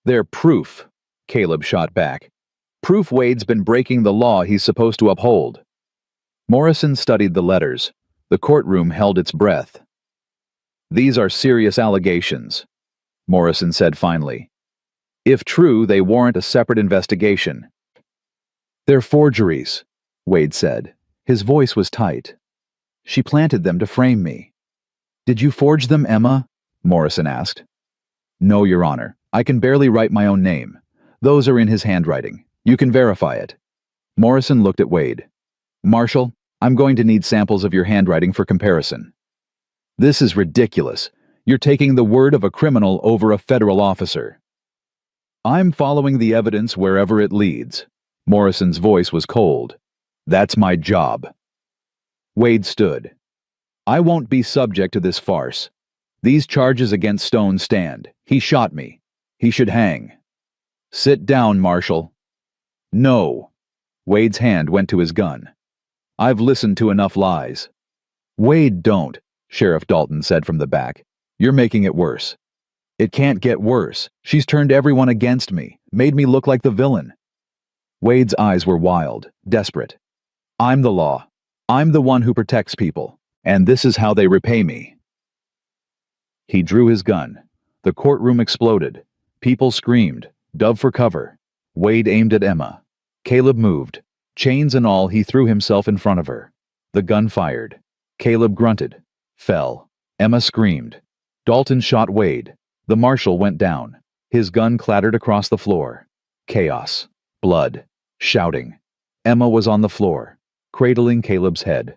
They're proof, Caleb shot back. Proof Wade's been breaking the law he's supposed to uphold. Morrison studied the letters. The courtroom held its breath. These are serious allegations, Morrison said finally. If true, they warrant a separate investigation. They're forgeries, Wade said. His voice was tight. She planted them to frame me. Did you forge them, Emma? Morrison asked. No, Your Honor. I can barely write my own name. Those are in his handwriting. You can verify it. Morrison looked at Wade. Marshal, I'm going to need samples of your handwriting for comparison. This is ridiculous. You're taking the word of a criminal over a federal officer. I'm following the evidence wherever it leads. Morrison's voice was cold. That's my job. Wade stood. I won't be subject to this farce. These charges against Stone stand. He shot me. He should hang. Sit down, Marshal. No. Wade's hand went to his gun. I've listened to enough lies. Wade, don't, Sheriff Dalton said from the back. You're making it worse. It can't get worse. She's turned everyone against me, made me look like the villain. Wade's eyes were wild, desperate. I'm the law. I'm the one who protects people, and this is how they repay me. He drew his gun. The courtroom exploded. People screamed, dove for cover. Wade aimed at Emma. Caleb moved. Chains and all, he threw himself in front of her. The gun fired. Caleb grunted, fell. Emma screamed. Dalton shot Wade. The marshal went down. His gun clattered across the floor. Chaos. Blood. Shouting. Emma was on the floor, cradling Caleb's head.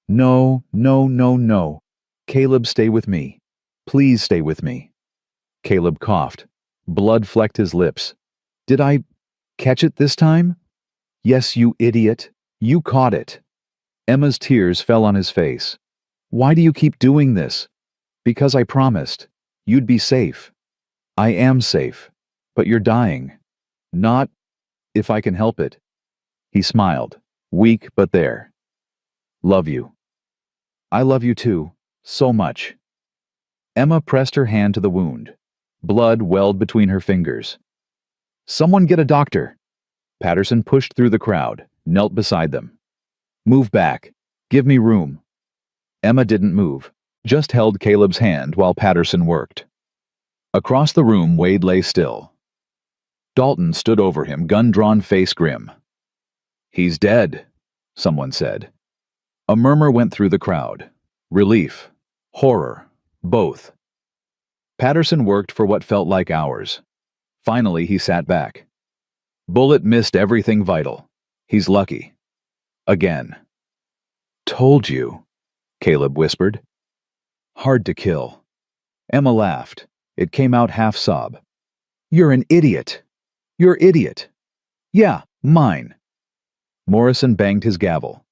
No, no, no, no. Caleb, stay with me. Please stay with me. Caleb coughed. Blood flecked his lips. Did I catch it this time? Yes, you idiot. You caught it. Emma's tears fell on his face. Why do you keep doing this? Because I promised. You'd be safe. I am safe. But you're dying. Not if I can help it. He smiled, weak but there. Love you. I love you too, so much. Emma pressed her hand to the wound. Blood welled between her fingers. Someone get a doctor. Patterson pushed through the crowd, knelt beside them. Move back. Give me room. Emma didn't move, just held Caleb's hand while Patterson worked. Across the room, Wade lay still. Dalton stood over him, gun drawn, face grim. "He's dead," someone said. A murmur went through the crowd. Relief. Horror. Both. Patterson worked for what felt like hours. Finally, he sat back. Bullet missed everything vital. He's lucky. Again. "Told you," Caleb whispered. "Hard to kill." Emma laughed. It came out half sob. "You're an idiot. You're idiot." "Yeah, mine." Morrison banged his gavel.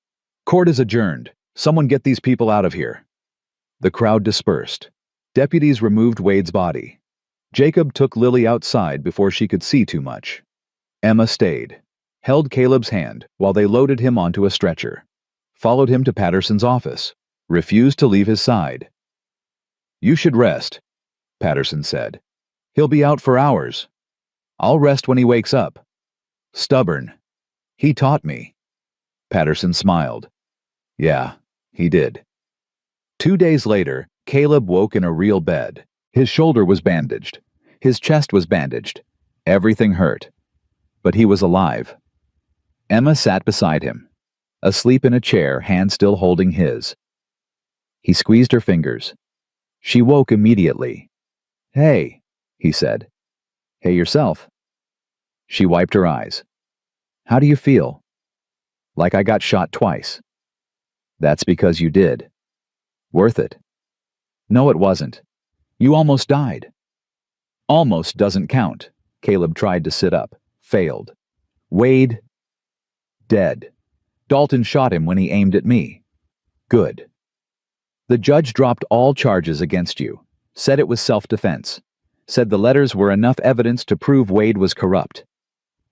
"Court is adjourned. Someone get these people out of here." The crowd dispersed. Deputies removed Wade's body. Jacob took Lily outside before she could see too much. Emma stayed, held Caleb's hand while they loaded him onto a stretcher, followed him to Patterson's office, refused to leave his side. "You should rest," Patterson said. "He'll be out for hours. I'll rest when he wakes up." "Stubborn. He taught me." Patterson smiled. "Yeah, he did." 2 days later, Caleb woke in a real bed. His shoulder was bandaged. His chest was bandaged. Everything hurt. But he was alive. Emma sat beside him, asleep in a chair, hand still holding his. He squeezed her fingers. She woke immediately. "Hey," he said. "Hey yourself." She wiped her eyes. "How do you feel?" "Like I got shot twice." "That's because you did." "Worth it." "No, it wasn't. You almost died." "Almost doesn't count." Caleb tried to sit up, failed. "Wade, dead. Dalton shot him when he aimed at me." "Good." "The judge dropped all charges against you, said it was self-defense, said the letters were enough evidence to prove Wade was corrupt."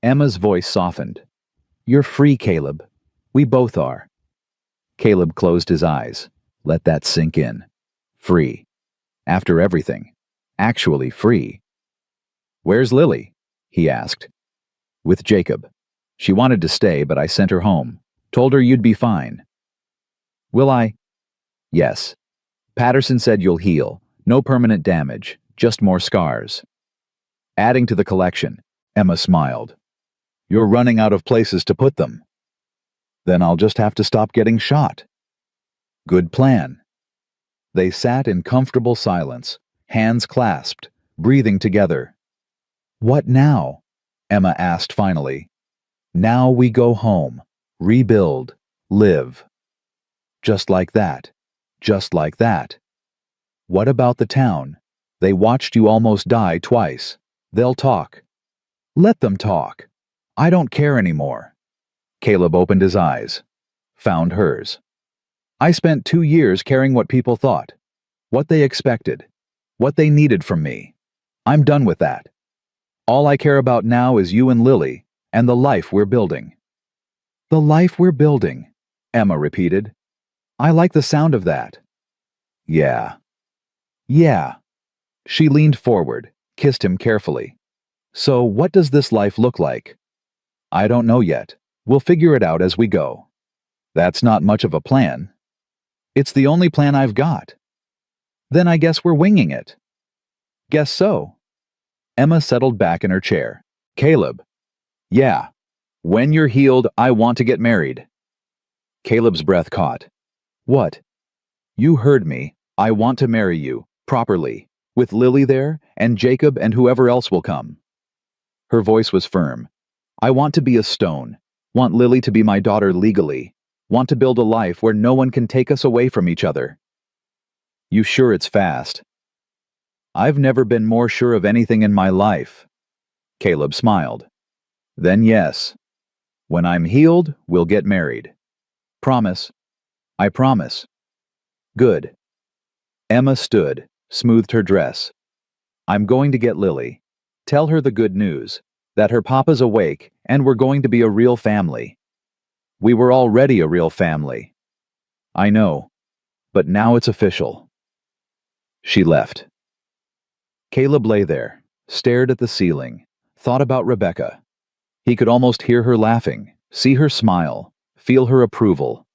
Emma's voice softened. "You're free, Caleb. We both are." Caleb closed his eyes. Let that sink in. Free. After everything. Actually free. "Where's Lily?" he asked. "With Jacob. She wanted to stay, but I sent her home. Told her you'd be fine." "Will I?" "Yes. Patterson said you'll heal. No permanent damage. Just more scars." Adding to the collection, Emma smiled. "You're running out of places to put them." "Then I'll just have to stop getting shot." "Good plan." They sat in comfortable silence, hands clasped, breathing together. "What now?" Emma asked finally. "Now we go home, rebuild, live." Just like that. Just like that. "What about the town? They watched you almost die twice. They'll talk." "Let them talk. I don't care anymore." Caleb opened his eyes, found hers. "I spent 2 years caring what people thought, what they expected, what they needed from me. I'm done with that. All I care about now is you and Lily, and the life we're building." "The life we're building," Emma repeated. "I like the sound of that." "Yeah." "Yeah." She leaned forward, kissed him carefully. "So what does this life look like?" "I don't know yet. We'll figure it out as we go." "That's not much of a plan." "It's the only plan I've got." "Then I guess we're winging it." "Guess so." Emma settled back in her chair. "Caleb." "Yeah. When you're healed, I want to get married." Caleb's breath caught. "What?" "You heard me. I want to marry you, properly, with Lily there, and Jacob and whoever else will come." Her voice was firm. "I want to be a stone. Want Lily to be my daughter legally. Want to build a life where no one can take us away from each other." "You sure it's fast?" "I've never been more sure of anything in my life." Caleb smiled. "Then yes. When I'm healed, we'll get married." "Promise." "I promise." "Good." Emma stood, smoothed her dress. "I'm going to get Lily. Tell her the good news, that her papa's awake and we're going to be a real family. We were already a real family." "I know, but now it's official." She left. Caleb lay there, stared at the ceiling, thought about Rebecca. He could almost hear her laughing, see her smile, feel her approval.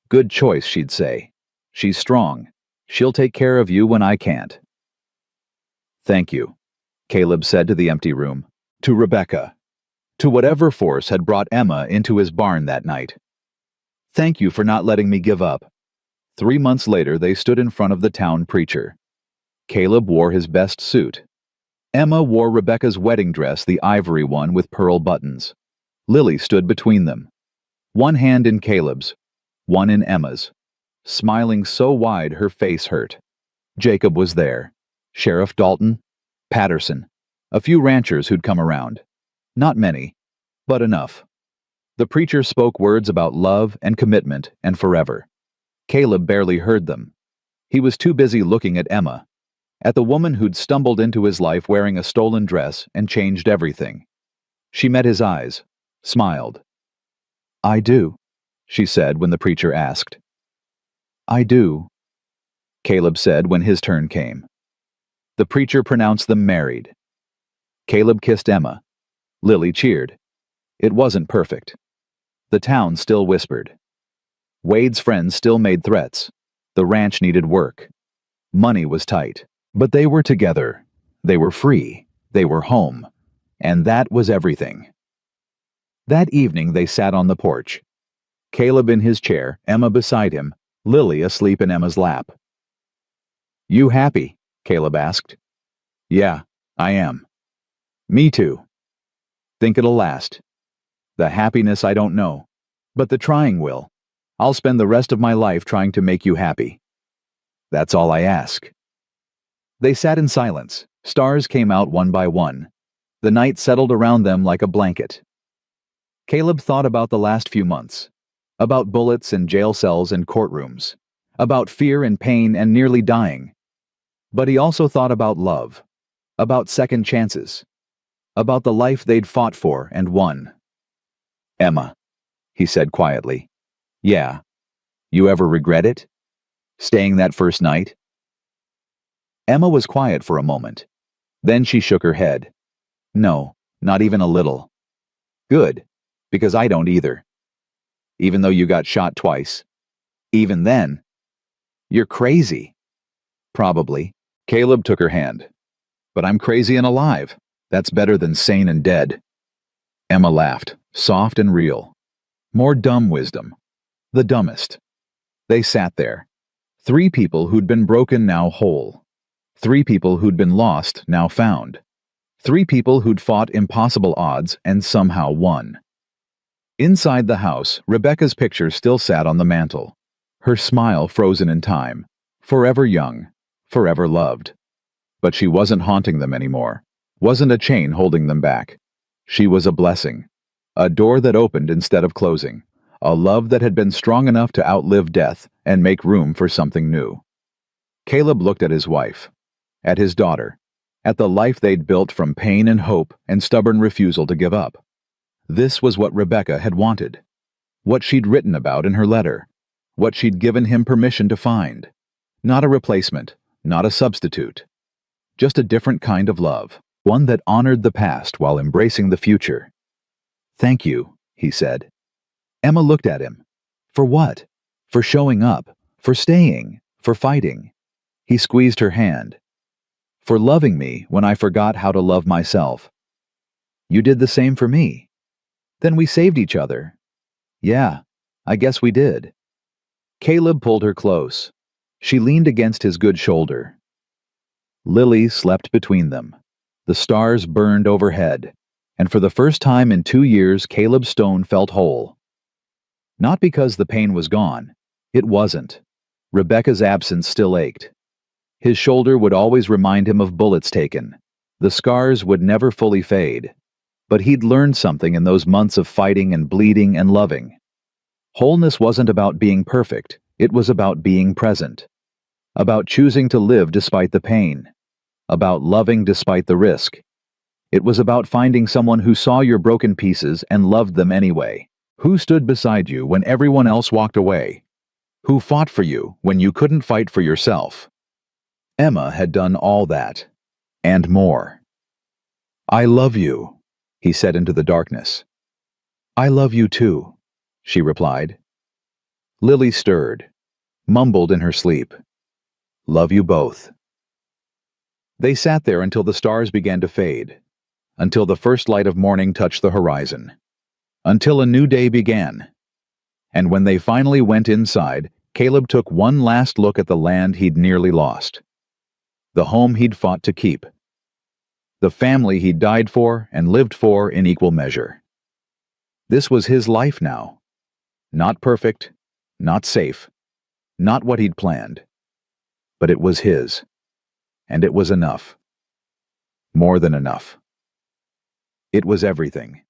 "Good choice," she'd say. "She's strong. She'll take care of you when I can't." "Thank you." Caleb said to the empty room, to Rebecca, to whatever force had brought Emma into his barn that night. Thank you for not letting me give up. 3 months later, they stood in front of the town preacher. Caleb wore his best suit. Emma wore Rebecca's wedding dress, the ivory one with pearl buttons. Lily stood between them, one hand in Caleb's, one in Emma's, smiling so wide her face hurt. Jacob was there, Sheriff Dalton, Patterson, a few ranchers who'd come around. Not many, but enough. The preacher spoke words about love and commitment and forever. Caleb barely heard them. He was too busy looking at Emma, at the woman who'd stumbled into his life wearing a stolen dress and changed everything. She met his eyes, smiled. I do, she said when the preacher asked. I do, Caleb said when his turn came. The preacher pronounced them married. Caleb kissed Emma. Lily cheered. It wasn't perfect. The town still whispered. Wade's friends still made threats. The ranch needed work. Money was tight. But they were together. They were free. They were home. And that was everything. That evening they sat on the porch. Caleb in his chair, Emma beside him, Lily asleep in Emma's lap. You happy? Caleb asked. Yeah, I am. Me too. Think it'll last. The happiness I don't know. But the trying will. I'll spend the rest of my life trying to make you happy. That's all I ask. They sat in silence. Stars came out one by one. The night settled around them like a blanket. Caleb thought about the last few months, about bullets and jail cells and courtrooms, about fear and pain and nearly dying. But he also thought about love, about second chances, about the life they'd fought for and won. Emma, he said quietly. Yeah. You ever regret it? Staying that first night? Emma was quiet for a moment. Then she shook her head. No, not even a little. Good, because I don't either. Even though you got shot twice. Even then. You're crazy. Probably. Caleb took her hand. But I'm crazy and alive. That's better than sane and dead. Emma laughed, soft and real. More dumb wisdom. The dumbest. They sat there. 3 people who'd been broken now whole. 3 people who'd been lost now found. 3 people who'd fought impossible odds and somehow won. Inside the house, Rebecca's picture still sat on the mantel. Her smile frozen in time. Forever young. Forever loved. But she wasn't haunting them anymore. Wasn't a chain holding them back. She was a blessing. A door that opened instead of closing. A love that had been strong enough to outlive death and make room for something new. Caleb looked at his wife. At his daughter. At the life they'd built from pain and hope and stubborn refusal to give up. This was what Rebecca had wanted. What she'd written about in her letter. What she'd given him permission to find. Not a replacement. Not a substitute. Just a different kind of love. One that honored the past while embracing the future. Thank you, he said. Emma looked at him. For what? For showing up. For staying. For fighting. He squeezed her hand. For loving me when I forgot how to love myself. You did the same for me. Then we saved each other. Yeah, I guess we did. Caleb pulled her close. She leaned against his good shoulder. Lily slept between them. The stars burned overhead, and for the first time in 2 years Caleb Stone felt whole. Not because the pain was gone. It wasn't. Rebecca's absence still ached. His shoulder would always remind him of bullets taken. The scars would never fully fade. But he'd learned something in those months of fighting and bleeding and loving. Wholeness wasn't about being perfect. It was about being present. About choosing to live despite the pain. About loving despite the risk. It was about finding someone who saw your broken pieces and loved them anyway. Who stood beside you when everyone else walked away. Who fought for you when you couldn't fight for yourself. Emma had done all that. And more. I love you, he said into the darkness. I love you too, she replied. Lily stirred, mumbled in her sleep. Love you both. They sat there until the stars began to fade, until the first light of morning touched the horizon, until a new day began. And when they finally went inside, Caleb took one last look at the land he'd nearly lost, the home he'd fought to keep, the family he'd died for and lived for in equal measure. This was his life now. Not perfect, not safe, not what he'd planned. But it was his. And it was enough. More than enough. It was everything.